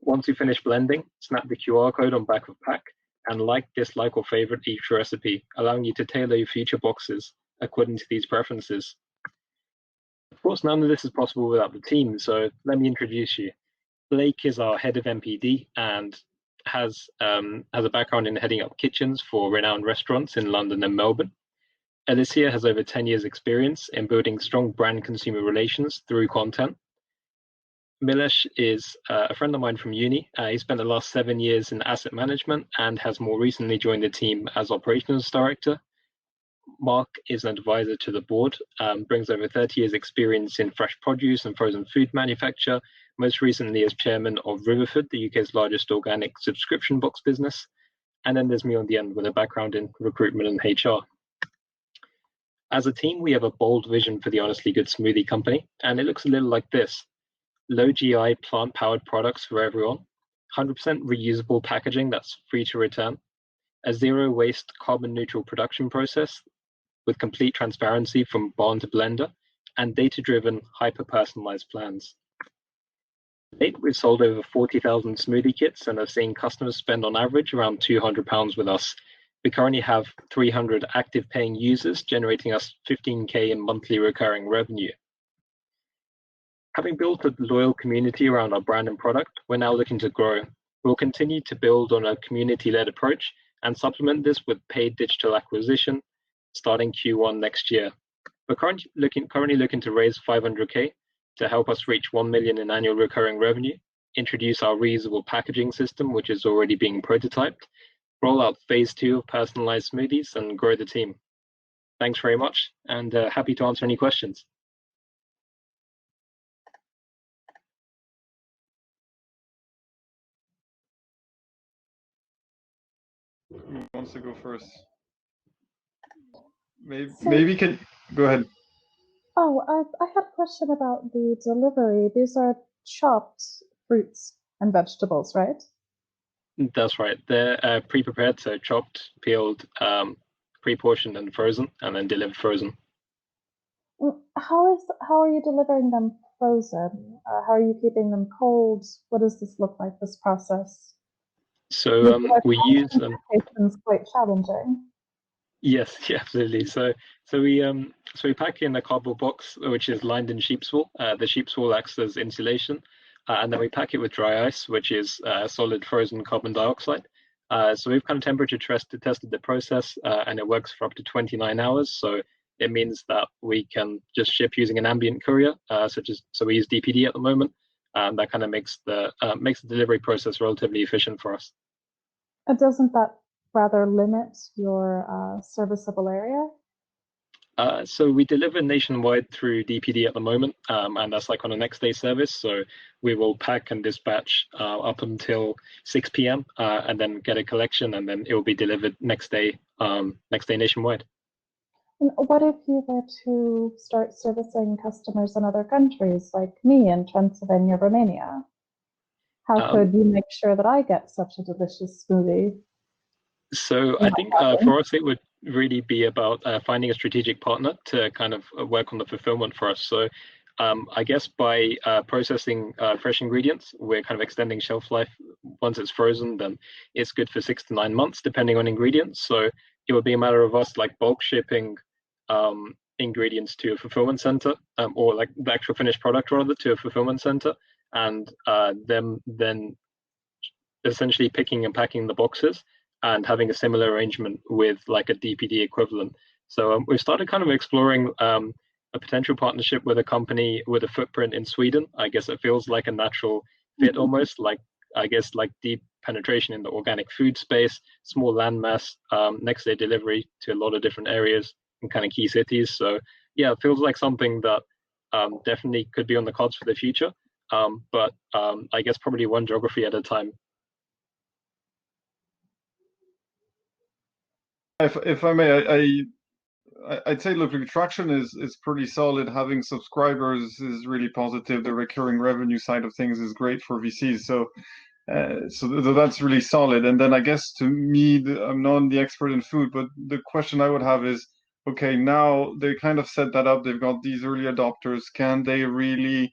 Once you finish blending, snap the QR code on back of pack and like, dislike, or favorite each recipe, allowing you to tailor your future boxes according to these preferences. Of course, none of this is possible without the team, so let me introduce you. Blake is our head of MPD and has a background in heading up kitchens for renowned restaurants in London and Melbourne. Alicia has over 10 years experience in building strong brand consumer relations through content. Milesh is a friend of mine from uni. He spent the last 7 years in asset management and has more recently joined the team as operations director. Mark is an advisor to the board, brings over 30 years experience in fresh produce and frozen food manufacture, most recently as chairman of Riverford, the UK's largest organic subscription box business. And then there's me on the end with a background in recruitment and HR. As a team, we have a bold vision for the Honestly Good Smoothie Company, and it looks a little like this. Low GI plant-powered products for everyone, 100% reusable packaging that's free to return, a zero-waste carbon-neutral production process with complete transparency from barn to blender, and data-driven, hyper-personalized plans. To date, we've sold over 40,000 smoothie kits and are seeing customers spend on average around £200 with us. We currently have 300 active paying users, generating us 15K in monthly recurring revenue. Having built a loyal community around our brand and product, we're now looking to grow. We'll continue to build on a community-led approach and supplement this with paid digital acquisition starting Q1 next year. We're currently looking to raise 500K to help us reach 1 million in annual recurring revenue, introduce our reusable packaging system, which is already being prototyped, roll out phase 2 of personalized smoothies, and grow the team. Thanks very much, and happy to answer any questions. Who wants to go first? Maybe can go ahead. Oh, I had a question about the delivery. These are chopped fruits and vegetables, right? That's right. They're pre-prepared, so chopped, peeled, pre-portioned and frozen, and then delivered frozen. How are you delivering them frozen? How are you keeping them cold? What does this look like, this process? So we use It's quite challenging. Yes, yeah, absolutely. So we pack in a cardboard box which is lined in sheep's wool. The sheep's wool acts as insulation, and then we pack it with dry ice, which is solid frozen carbon dioxide. So we've kind of temperature tested the process, and it works for up to 29 hours. So it means that we can just ship using an ambient courier, so we use DPD at the moment, and that kind of makes the delivery process relatively efficient for us. And doesn't that rather limit your serviceable area? So we deliver nationwide through DPD at the moment, and that's like on a next day service. So we will pack and dispatch up until 6 p.m. And then get a collection, and then it will be delivered next day nationwide. And what if you were to start servicing customers in other countries, like me in Transylvania, Romania? How could you make sure that I get such a delicious smoothie? So I think for us, it would really be about finding a strategic partner to kind of work on the fulfillment for us. So I guess by processing fresh ingredients, we're kind of extending shelf life. Once it's frozen, then it's good for 6 to 9 months, depending on ingredients. So it would be a matter of us like bulk shipping ingredients to a fulfillment center, or like the actual finished product rather to a fulfillment center, and them then essentially picking and packing the boxes and having a similar arrangement with like a DPD equivalent. So we've started kind of exploring a potential partnership with a company with a footprint in Sweden. I guess it feels like a natural fit almost, like I guess like deep penetration in the organic food space, small landmass, next day delivery to a lot of different areas in kind of key cities. So yeah, it feels like something that definitely could be on the cards for the future. But I guess probably one geography at a time. If I may, I'd say, look, traction is pretty solid. Having subscribers is really positive. The recurring revenue side of things is great for VCs. So that's really solid. And then I guess to me, I'm not the expert in food, but the question I would have is, okay, now they kind of set that up. They've got these early adopters. Can they really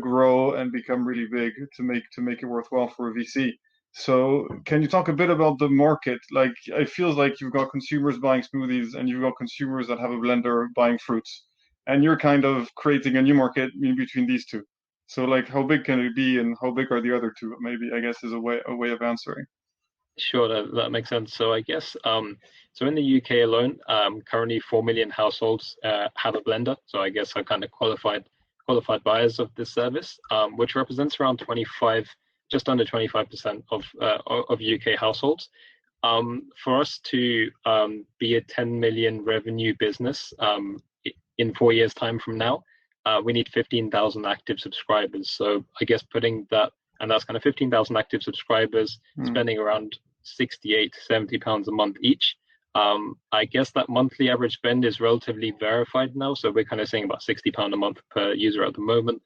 grow and become really big to make it worthwhile for a VC? So can you talk a bit about the market? Like, it feels like you've got consumers buying smoothies and you've got consumers that have a blender buying fruits, and you're kind of creating a new market in between these two. So like, how big can it be and how big are the other two? Maybe, I guess, is a way of answering. Sure, that makes sense. So I guess so in the UK alone, currently 4 million households have a blender. So I guess are kind of qualified buyers of this service, which represents around just under 25% of UK households. For us to be a 10 million revenue business in 4 years' time from now, we need 15,000 active subscribers. So I guess putting that, and that's kind of 15,000 active subscribers spending around 68 to 70 pounds a month each. I guess that monthly average spend is relatively verified now. So we're kind of saying about £60 a month per user at the moment.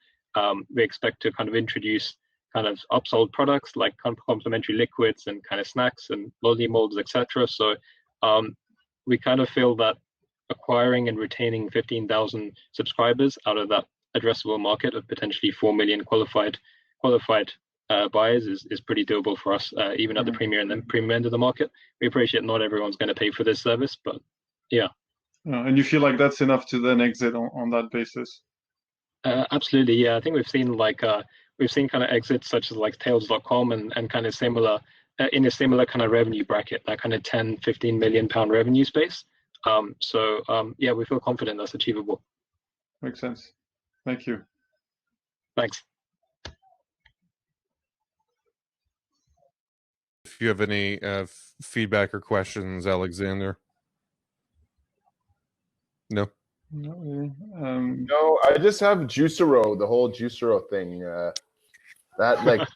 We expect to kind of introduce kind of upsold products like complementary liquids and kind of snacks and lolly molds, etc. So we kind of feel that acquiring and retaining 15,000 subscribers out of that addressable market of potentially 4 million qualified buyers is pretty doable for us, even at the premium end of the market. We appreciate not everyone's going to pay for this service, but yeah. And you feel like that's enough to then exit on that basis? Absolutely, yeah. I think we've seen kind of exits such as like Tails.com and kind of similar in a similar kind of revenue bracket, that kind of 10-15 million pound revenue space. Yeah, we feel confident that's achievable. Makes sense. Thank you. Thanks. If you have any feedback or questions, Alexander. No. No, I just have Juicero, the whole Juicero thing. That like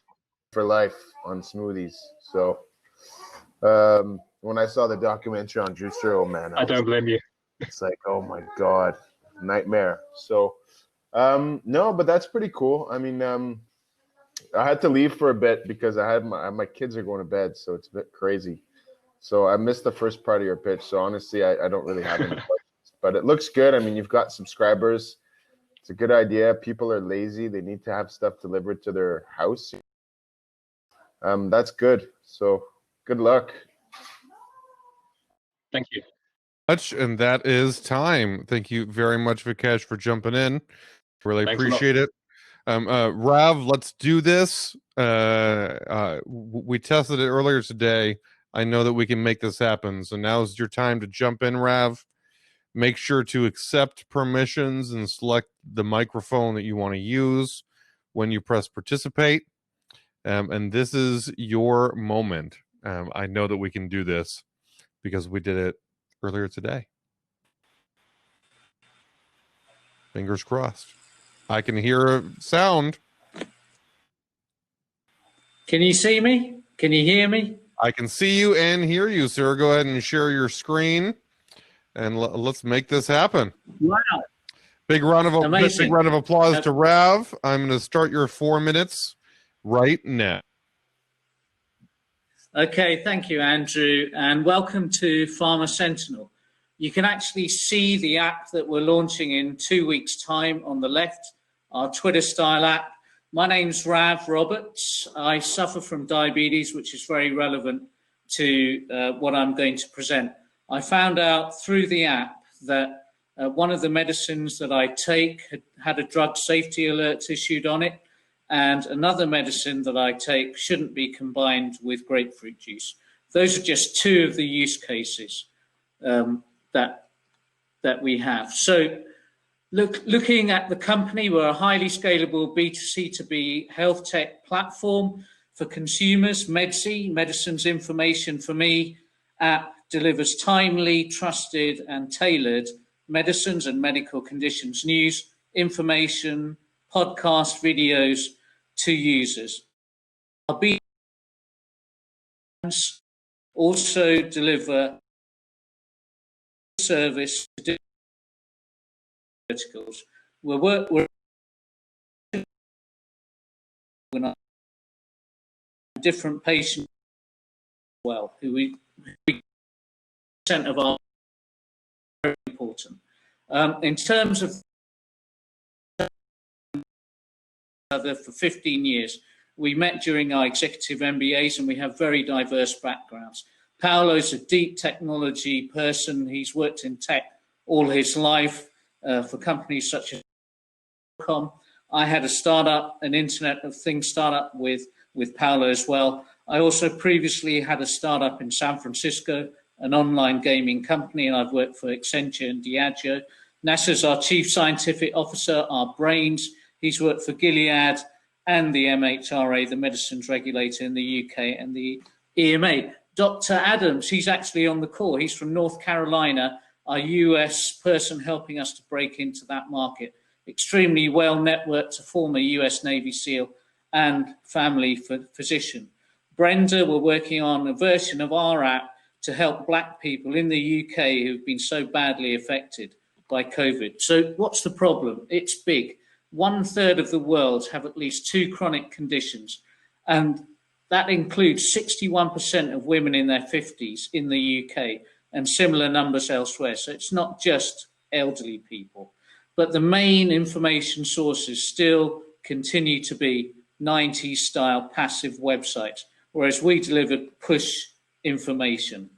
for life on smoothies. So when I saw the documentary on Juicero, man, I don't blame you. It's like, oh my god, nightmare. So no, but that's pretty cool. I mean, I had to leave for a bit because I had my kids are going to bed, so it's a bit crazy. So I missed the first part of your pitch. So honestly, I don't really have any questions. But it looks good. I mean, you've got subscribers. It's a good idea. People are lazy. They need to have stuff delivered to their house. That's good. So good luck. Thank you. And that is time. Thank you very much, Vikesh, for jumping in. Really appreciate it. Rav, let's do this. We tested it earlier today. I know that we can make this happen. So now's your time to jump in, Rav. Make sure to accept permissions and select the microphone that you want to use when you press participate. And this is your moment. I know that we can do this because we did it earlier today. Fingers crossed. I can hear a sound. Can you see me? Can you hear me? I can see you and hear you, sir. Go ahead and share your screen. and let's make this happen. Wow. Big round of Amazing. applause to Rav. I'm going to start your 4 minutes right now. Okay, thank you, Andrew, and welcome to Pharma Sentinel. You can actually see the app that we're launching in 2 weeks' time on the left, our Twitter-style app. My name's Rav Roberts. I suffer from diabetes, which is very relevant to what I'm going to present. I found out through the app that one of the medicines that I take had a drug safety alert issued on it, and another medicine that I take shouldn't be combined with grapefruit juice. Those are just two of the use cases that we have. So looking at the company, we're a highly scalable B2C2B health tech platform for consumers. Medzi, Medicines Information for Me app, delivers timely, trusted, and tailored medicines and medical conditions news, information, podcast, videos to users. Our B also deliver service to verticals. We're different patients as well, who we percent of our very important. In terms of for 15 years, we met during our executive MBAs, and we have very diverse backgrounds. Paolo's a deep technology person. He's worked in tech all his life for companies such as .com. I had a startup, an Internet of Things startup with Paolo as well. I also previously had a startup in San Francisco, an online gaming company, and I've worked for Accenture and Diageo. Nasser's our chief scientific officer, our brains. He's worked for Gilead and the MHRA, the medicines regulator in the UK, and the EMA. Dr. Adams, he's actually on the call. He's from North Carolina, our US person helping us to break into that market. Extremely well networked, a former US Navy SEAL and family physician. Brenda, we're working on a version of our app to help Black people in the UK who've been so badly affected by COVID. So what's the problem? It's big. 1/3 of the world have at least 2 chronic conditions, and that includes 61% of women in their 50s in the UK and similar numbers elsewhere. So it's not just elderly people, but the main information sources still continue to be 90s style passive websites, whereas we delivered push information.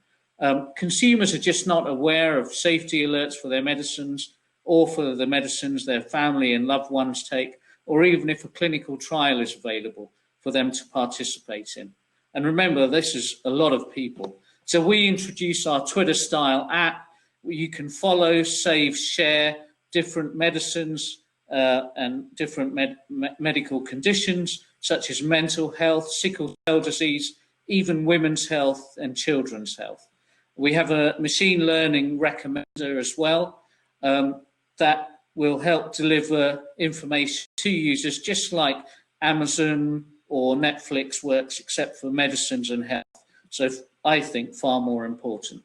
Consumers are just not aware of safety alerts for their medicines or for the medicines their family and loved ones take, or even if a clinical trial is available for them to participate in. And remember, this is a lot of people. So we introduce our Twitter-style app where you can follow, save, share different medicines and different medical conditions, such as mental health, sickle cell disease, even women's health and children's health. We have a machine learning recommender as well that will help deliver information to users, just like Amazon or Netflix works, except for medicines and health. So I think far more important.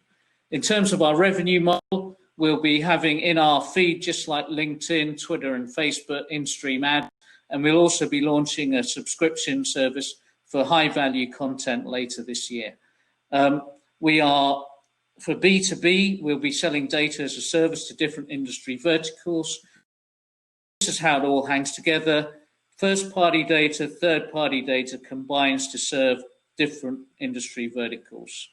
In terms of our revenue model, we'll be having in our feed, just like LinkedIn, Twitter, and Facebook, in-stream ads. And we'll also be launching a subscription service for high-value content later this year. We are, for B2B, we'll be selling data as a service to different industry verticals. This is how it all hangs together. First-party data, third-party data combines to serve different industry verticals.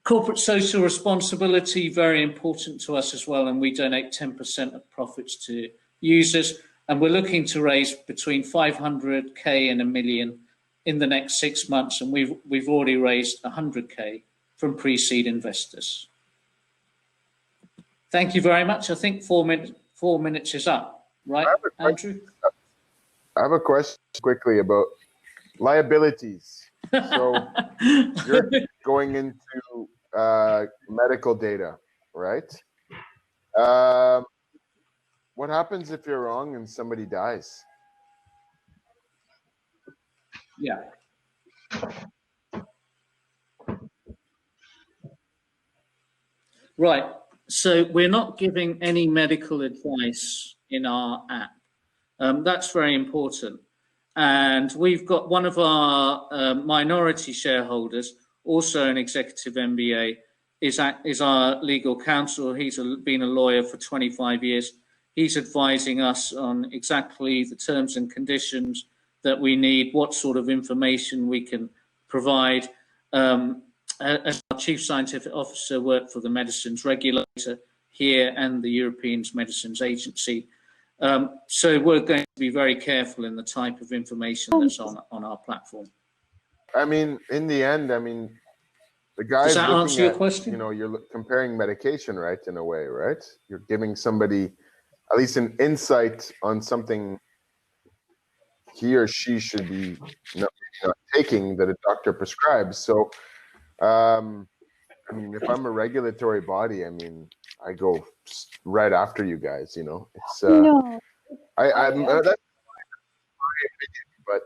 Corporate social responsibility, very important to us as well, and we donate 10% of profits to users. And we're looking to raise between 500K and 1 million in the next 6 months, and we've already raised 100K from pre-seed investors. Thank you very much. I think 4 minutes is up, right, Andrew? I have a question quickly about liabilities. So you're going into medical data, right? What happens if you're wrong and somebody dies? Yeah. Right. So we're not giving any medical advice in our app. That's very important. And we've got one of our minority shareholders, also an executive MBA, is our legal counsel. He's been a lawyer for 25 years. He's advising us on exactly the terms and conditions that we need, what sort of information we can provide. As our Chief Scientific Officer, worked for the Medicines Regulator here and the European Medicines Agency. So we're going to be very careful in the type of information that's on our platform. I mean, in the end, I mean, the guy's Does that looking answer your at, question? you know, you're comparing medication, right, in a way, right? You're giving somebody at least an insight on something he or she should be not taking that a doctor prescribes. So, I mean, if I'm a regulatory body, I mean, I go right after you guys, you know. It's No. I'm that's my opinion, but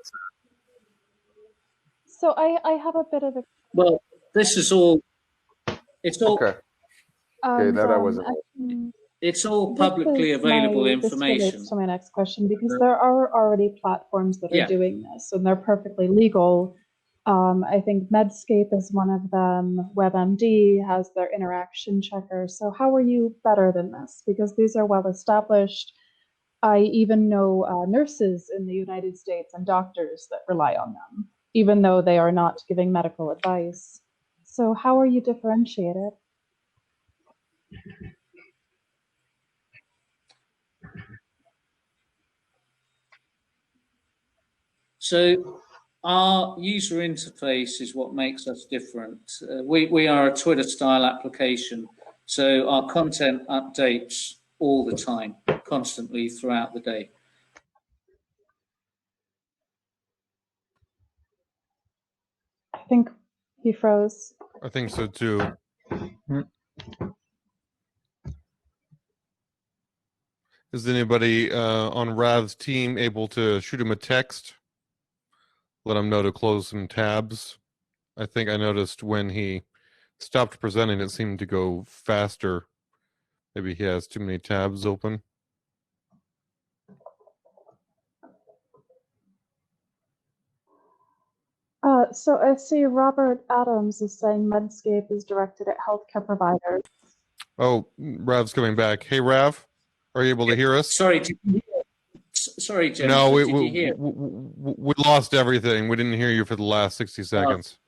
So I have a bit of a well, this is all. It's all. Okay. Okay, that I wasn't. It's all publicly available This information. relates to my next question, because there are already platforms that are doing this, and they're perfectly legal. I think Medscape is one of them. WebMD has their interaction checker. So how are you better than this? Because these are well established. I even know nurses in the United States and doctors that rely on them, even though they are not giving medical advice. So how are you differentiated? So our user interface is what makes us different. We are a Twitter-style application, so our content updates all the time, constantly throughout the day. I think he froze. I think so too. Is anybody on Rav's team able to shoot him a text? Let him know to close some tabs. I think I noticed when he stopped presenting, it seemed to go faster. Maybe he has too many tabs open. So I see Robert Adams is saying Medscape is directed at healthcare providers. Oh, Rav's coming back. Hey, Rav, are you able to hear us? Sorry, Jennifer, no, did you hear? we lost everything. We didn't hear you for the last 60 seconds.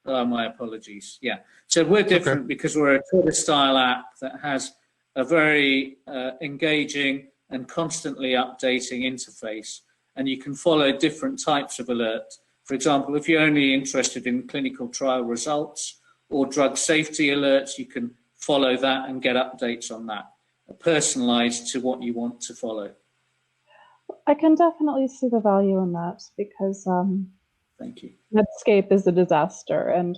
Oh, my apologies. Yeah. So we're different because we're a Twitter-style app that has a very engaging and constantly updating interface. And you can follow different types of alerts. For example, if you're only interested in clinical trial results or drug safety alerts, you can follow that and get updates on that, personalized to what you want to follow. I can definitely see the value in that, because thank you. Medscape is a disaster, and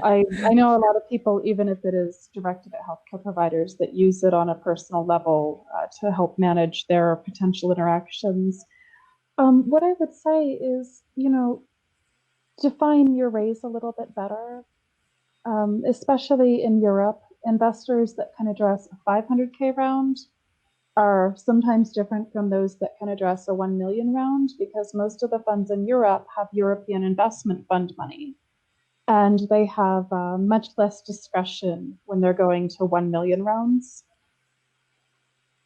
I know a lot of people, even if it is directed at healthcare providers, that use it on a personal level to help manage their potential interactions. What I would say is, you know, define your raise a little bit better, especially in Europe. Investors that can address a 500K round are sometimes different from those that can address a 1 million round, because most of the funds in Europe have European investment fund money, and they have much less discretion when they're going to 1 million rounds.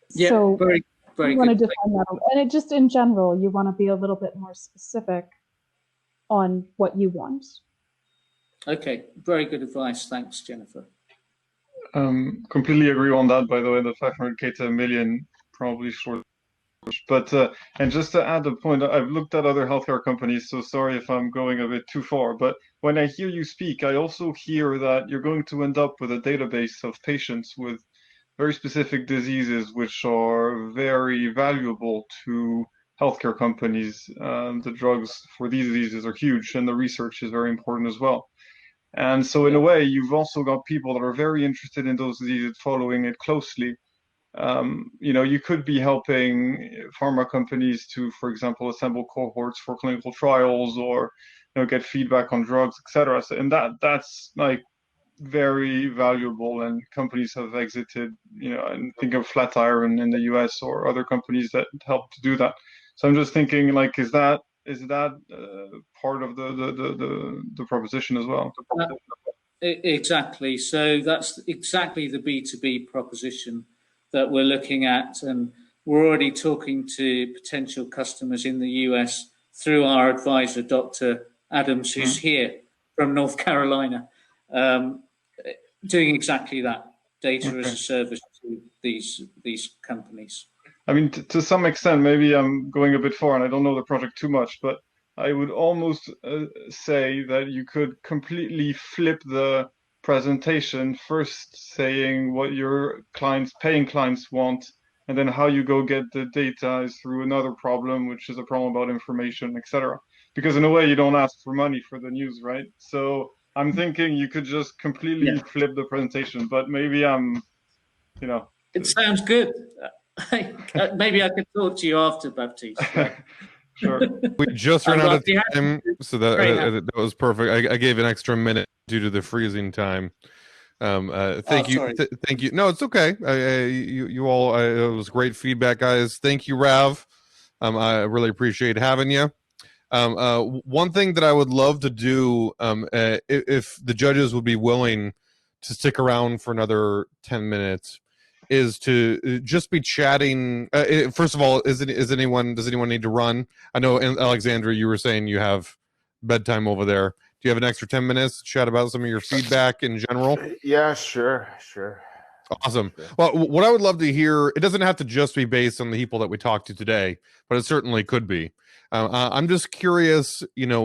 Yeah, so very you want to define that, and it just in general, you want to be a little bit more specific on what you want. Okay, very good advice. Thanks, Jennifer. Completely agree on that, by the way. The 500K to 1 million probably short. But and just to add a point, I've looked at other healthcare companies, so sorry if I'm going a bit too far, but when I hear you speak, I also hear that you're going to end up with a database of patients with very specific diseases, which are very valuable to healthcare companies. The drugs for these diseases are huge, and the research is very important as well. And so in a way, you've also got people that are very interested in those diseases, following it closely. You know, you could be helping pharma companies to, for example, assemble cohorts for clinical trials, or, you know, get feedback on drugs, etc. So, and that's like very valuable, and companies have exited, and think of Flatiron in the US or other companies that help to do that. So I'm just thinking, like, is that part of the proposition as well? Exactly. So that's exactly the B2B proposition that we're looking at, and we're already talking to potential customers in the US through our advisor, Dr. Adams, who's here from North Carolina, doing exactly that, data as a service to these companies. I mean, to some extent, maybe I'm going a bit far, and I don't know the project too much, but I would almost say that you could completely flip the presentation, first saying what your paying clients want, and then how you go get the data is through another problem, which is a problem about information, etc. Because in a way, you don't ask for money for the news, right? So I'm thinking you could just completely flip the presentation, but maybe I'm, It sounds good. Maybe I could talk to you after, Baptiste. Sure. We just ran out of time, so that was perfect. I gave an extra minute due to the freezing time. Thank you. Thank you. No, it's okay. You all, it was great feedback, guys. Thank you, Rav. I really appreciate having you. One thing that I would love to do, if the judges would be willing to stick around for another 10 minutes, is to just be chatting. First of all, does anyone need to run? I know, Alexandra, you were saying you have bedtime over there. Do you have an extra 10 minutes to chat about some of your feedback in general? Yeah, sure. Awesome. Well, what I would love to hear, it doesn't have to just be based on the people that we talked to today, but it certainly could be. I'm just curious,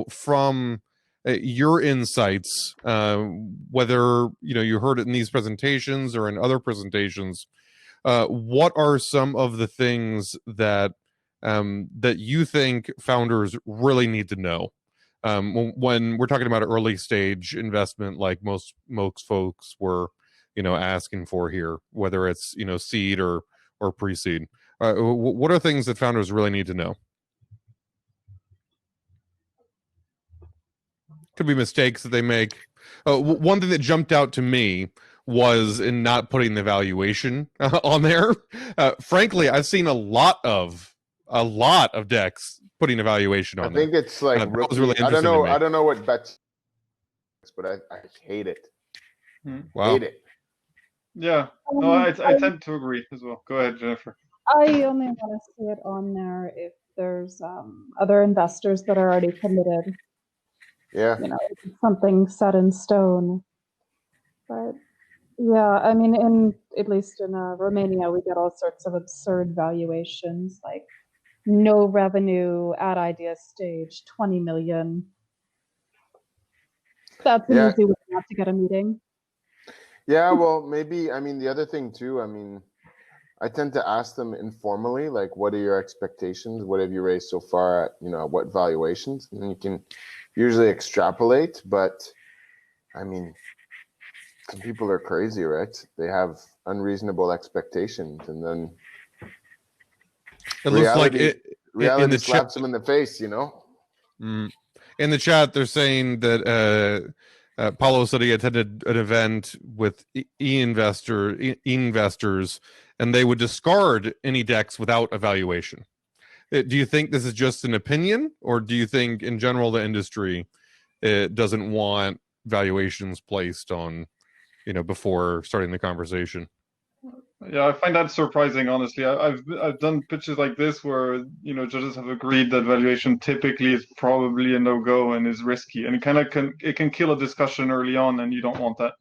from your insights, whether you heard it in these presentations or in other presentations, what are some of the things that that you think founders really need to know when we're talking about early stage investment, like most folks were asking for here, whether it's seed or pre-seed? What are things that founders really need to know? Could be mistakes that they make. One thing that jumped out to me was in not putting the valuation on there. Frankly, I've seen a lot of decks putting a valuation on there. I think it's like rookie. Really I don't know what bets, but I hate it. Wow. Hate it. Yeah. No, I tend to agree as well. Go ahead, Jennifer. I only want to see it on there if there's other investors that are already committed. Yeah. It's something set in stone. But yeah, I mean, at least in Romania, we get all sorts of absurd valuations, like no revenue at idea stage, 20 million. That's an easy way not to get a meeting. Yeah, well, maybe, the other thing too, I tend to ask them informally, like, what are your expectations? What have you raised so far at, what valuations? And you can usually extrapolate, but some people are crazy, right? They have unreasonable expectations, and then it looks like reality slaps them in the face, In the chat, they're saying that Paulo said he attended an event with investors, and they would discard any decks without evaluation. Do you think this is just an opinion, or do you think in general the industry doesn't want valuations placed on, before starting the conversation? Yeah, I find that surprising, honestly. I've done pitches like this where judges have agreed that valuation typically is probably a no-go and is risky, and it can kill a discussion early on, and you don't want that.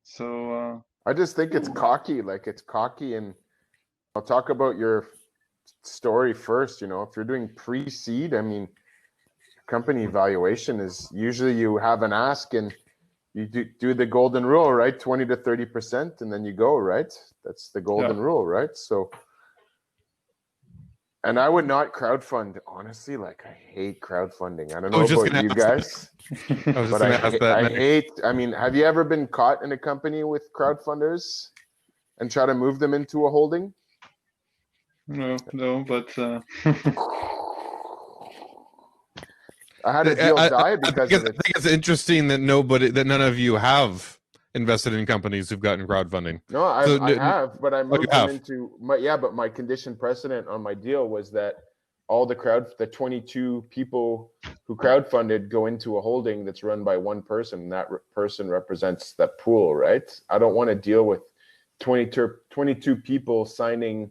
So I just think it's cocky. Like, it's cocky, and I'll talk about your story first. If you're doing pre-seed, company valuation is usually you have an ask and you do the golden rule, right? 20 to 30%, and then you go, right? That's the golden rule, right? So, and I would not crowdfund, honestly. Like, I hate crowdfunding. I don't know about you guys, but I hate. Have you ever been caught in a company with crowdfunders and try to move them into a holding? No, but I had a deal die because of it. I think it's interesting that none of you have invested in companies who've gotten crowdfunding. No, I have, but I moved them have. into but my condition precedent on my deal was that all the 22 people who crowdfunded go into a holding that's run by one person. And that person represents that pool, right? I don't want to deal with 22 people signing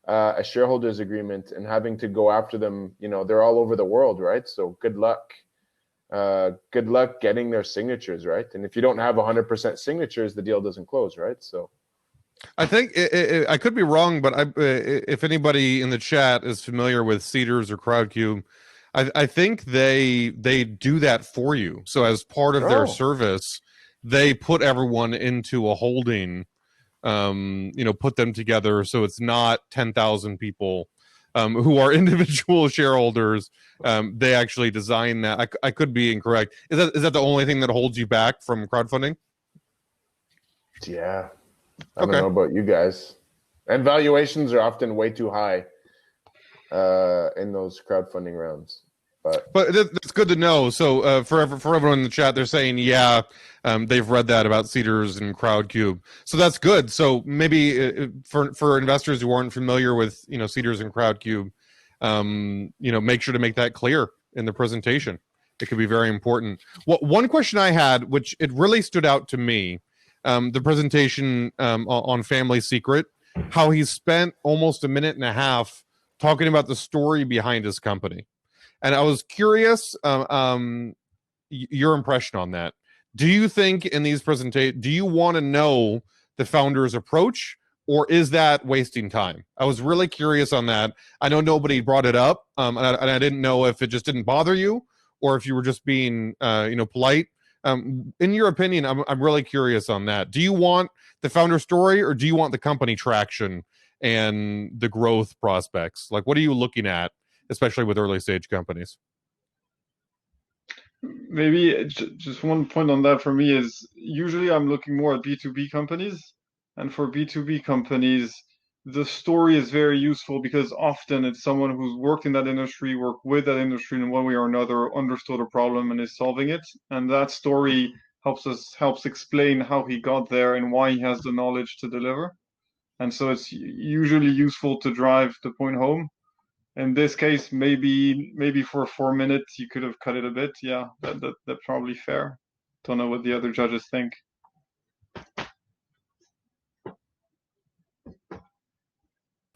a shareholders agreement and having to go after them. You know, they're all over the world, right? So good luck. Good luck getting their signatures, right? And if you don't have 100% signatures, the deal doesn't close, right? So I think I could be wrong, but if anybody in the chat is familiar with Seedrs or Crowdcube, I think they do that for you. So as part of their service, they put everyone into a holding, put them together. So it's not 10,000 people who are individual shareholders. They actually design that. I could be incorrect. Is that the only thing that holds you back from crowdfunding? Yeah. I don't know about you guys. And valuations are often way too high in those crowdfunding rounds. But that's good to know. So for everyone in the chat, they're saying, they've read that about Seedrs and Crowdcube. So that's good. So maybe for investors who aren't familiar with Seedrs and Crowdcube, make sure to make that clear in the presentation. It could be very important. One question I had, which it really stood out to me, the presentation on Family Secret, how he spent almost a minute and a half talking about the story behind his company. And I was curious, your impression on that. Do you think in these presentations, do you want to know the founder's approach, or is that wasting time? I was really curious on that. I know nobody brought it up, and I didn't know if it just didn't bother you, or if you were just being, polite. In your opinion, I'm really curious on that. Do you want the founder story, or do you want the company traction and the growth prospects? Like, what are you looking at, especially with early stage companies? Maybe just one point on that for me is usually I'm looking more at B2B companies. And for B2B companies, the story is very useful because often it's someone who's worked in that industry, worked with that industry in one way or another, understood a problem and is solving it. And that story helps explain how he got there and why he has the knowledge to deliver. And so it's usually useful to drive the point home. In this case, maybe for 4 minutes you could have cut it a bit. Yeah, that's probably fair. Don't know what the other judges think.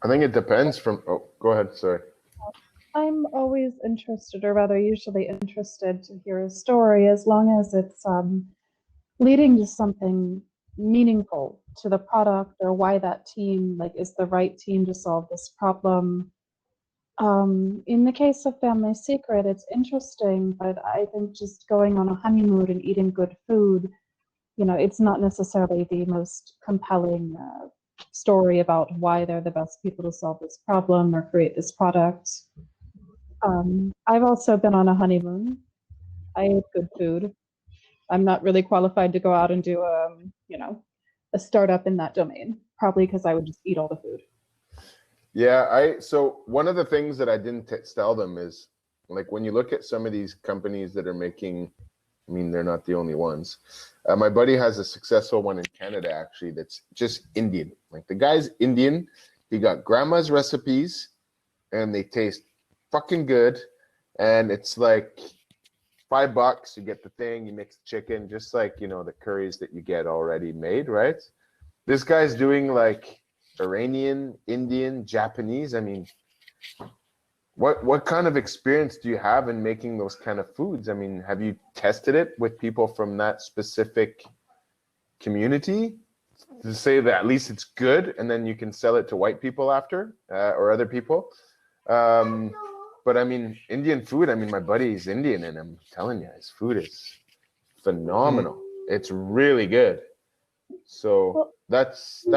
I think it depends go ahead, sorry. I'm always interested, or rather usually interested, to hear a story as long as it's leading to something meaningful to the product, or why that team is the right team to solve this problem. In the case of Family Secret, it's interesting, but I think just going on a honeymoon and eating good food, it's not necessarily the most compelling story about why they're the best people to solve this problem or create this product. I've also been on a honeymoon. I ate good food. I'm not really qualified to go out and do a startup in that domain, probably because I would just eat all the food. Yeah, so one of the things that I didn't tell them is, like, when you look at some of these companies that are making, I mean, they're not the only ones. My buddy has a successful one in Canada, actually, that's just Indian. Like, the guy's Indian. He got grandma's recipes, and they taste fucking good. And it's like $5. You get the thing, you mix the chicken, just like, the curries that you get already made, right? This guy's doing like Iranian, Indian, Japanese. I mean, what kind of experience do you have in making those kind of foods? I mean, have you tested it with people from that specific community to say that at least it's good, and then you can sell it to white people after, or other people? But I mean, Indian food, I mean, my buddy's Indian, and I'm telling you, his food is phenomenal. It's really good. So that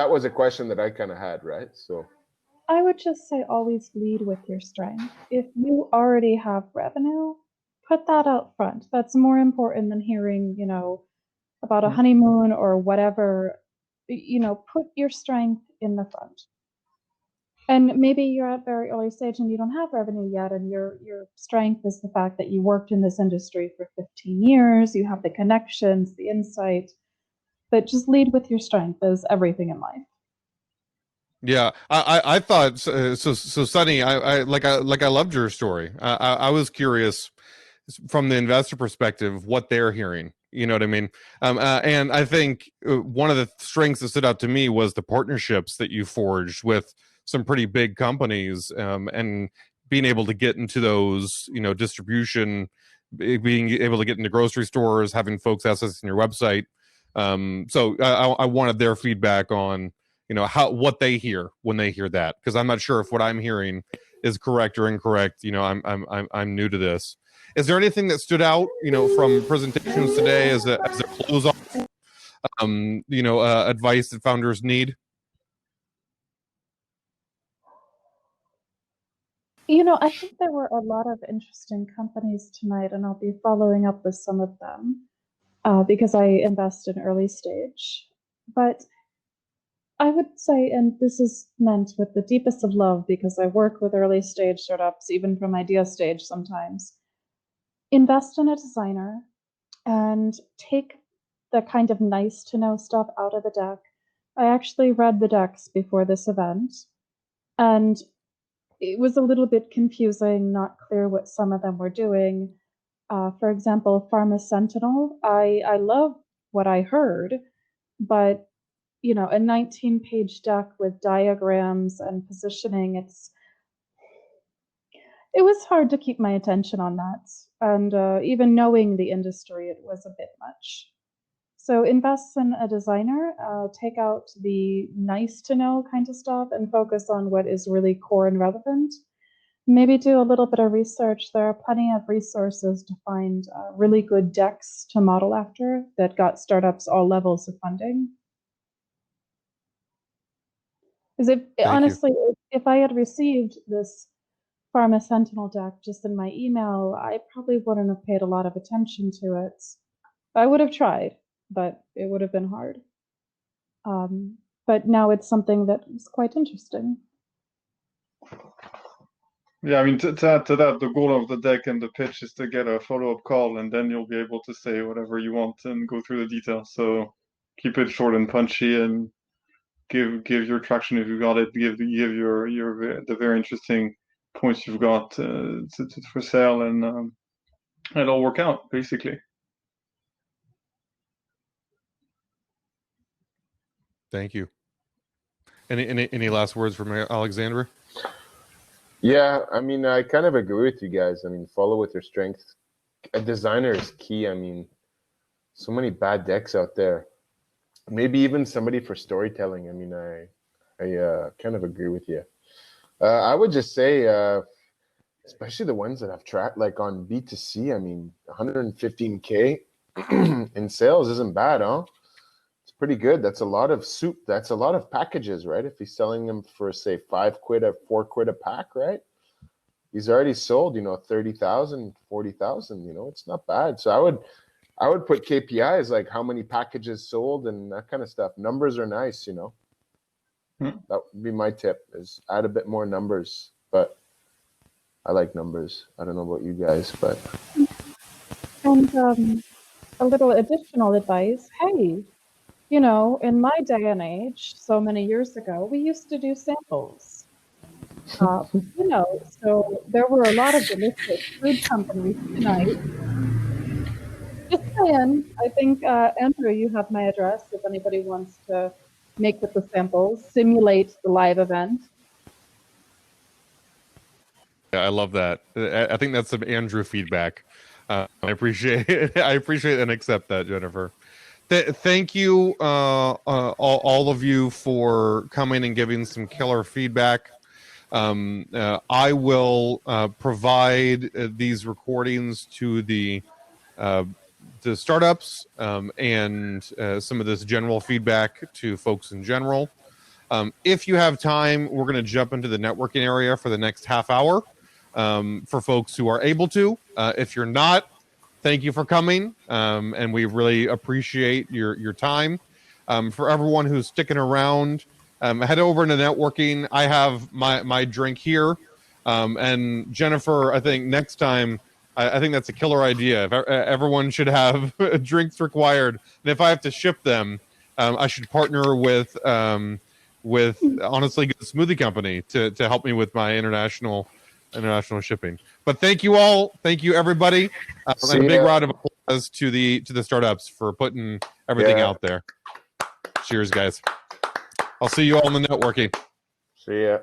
was a question that I kind of had, right? So I would just say always lead with your strength. If you already have revenue, put that out front. That's more important than hearing, about a honeymoon or whatever. Put your strength in the front. And maybe you're at very early stage and you don't have revenue yet, and your strength is the fact that you worked in this industry for 15 years, you have the connections, the insight. But just lead with your strength, as everything in life. Yeah, I thought so. Sunny, I loved your story. I was curious from the investor perspective what they're hearing. You know what I mean? And I think one of the strengths that stood out to me was the partnerships that you forged with some pretty big companies, and being able to get into those, distribution, being able to get into grocery stores, having folks accessing your website. So I wanted their feedback on what they hear when they hear that, because I'm not sure if what I'm hearing is correct or incorrect. I'm new to this. Is there anything that stood out from presentations today as a close off, advice that founders need? I think there were a lot of interesting companies tonight, and I'll be following up with some of them because I invest in early stage. But I would say, and this is meant with the deepest of love because I work with early stage startups, even from idea stage sometimes, invest in a designer and take the kind of nice to know stuff out of the deck. I actually read the decks before this event, and it was a little bit confusing, not clear what some of them were doing. For example, Pharma Sentinel, I love what I heard, but a 19-page deck with diagrams and positioning, it was hard to keep my attention on that. And even knowing the industry, it was a bit much. So invest in a designer, take out the nice to know kind of stuff and focus on what is really core and relevant. Maybe do a little bit of research. There are plenty of resources to find really good decks to model after that got startups all levels of funding. Because honestly, if I had received this Pharma Sentinel deck just in my email, I probably wouldn't have paid a lot of attention to it. I would have tried, but it would have been hard. But now it's something that is quite interesting. Yeah, I mean, to add to that, the goal of the deck and the pitch is to get a follow-up call, and then you'll be able to say whatever you want and go through the details. So keep it short and punchy, and give your traction if you got it. Give the very interesting points you've got for sale, and it'll work out basically. Thank you. Any last words from Alexandra? Yeah, I mean, I kind of agree with you guys. I mean, follow with your strengths. A designer is key. I mean, so many bad decks out there. Maybe even somebody for storytelling. I mean, I kind of agree with you. I would just say, especially the ones that I've tracked, like on B2C, I mean, 115K in sales isn't bad, huh? It's pretty good. That's a lot of soup. That's a lot of packages, right? If he's selling them for, say, £5 or £4 a pack, right? He's already sold, 30,000, 40,000, it's not bad. So I would put KPIs like how many packages sold and that kind of stuff. Numbers are nice, That would be my tip, is add a bit more numbers. But I like numbers. I don't know about you guys, but. And a little additional advice. Hey, in my day and age, so many years ago, we used to do samples. So there were a lot of delicious food companies tonight. Just saying, I think, Andrew, you have my address if anybody wants to make with the samples, simulate the live event. Yeah, I love that. I think that's some Andrew feedback. I appreciate it. I appreciate and accept that, Jennifer. Thank you, all of you, for coming and giving some killer feedback. I will provide these recordings to the startups and some of this general feedback to folks in general. If you have time, we're going to jump into the networking area for the next half hour for folks who are able to. If you're not, thank you for coming, and we really appreciate your time. For everyone who's sticking around, head over into networking. I have my drink here, and Jennifer, I think next time, I think that's a killer idea. If everyone should have drinks required, and if I have to ship them, I should partner with Honestly Good Smoothie Company to help me with my international shipping. But thank you all. Thank you, everybody. And a big round of applause to the startups for putting everything out there. Cheers, guys. I'll see you all in the networking. See ya.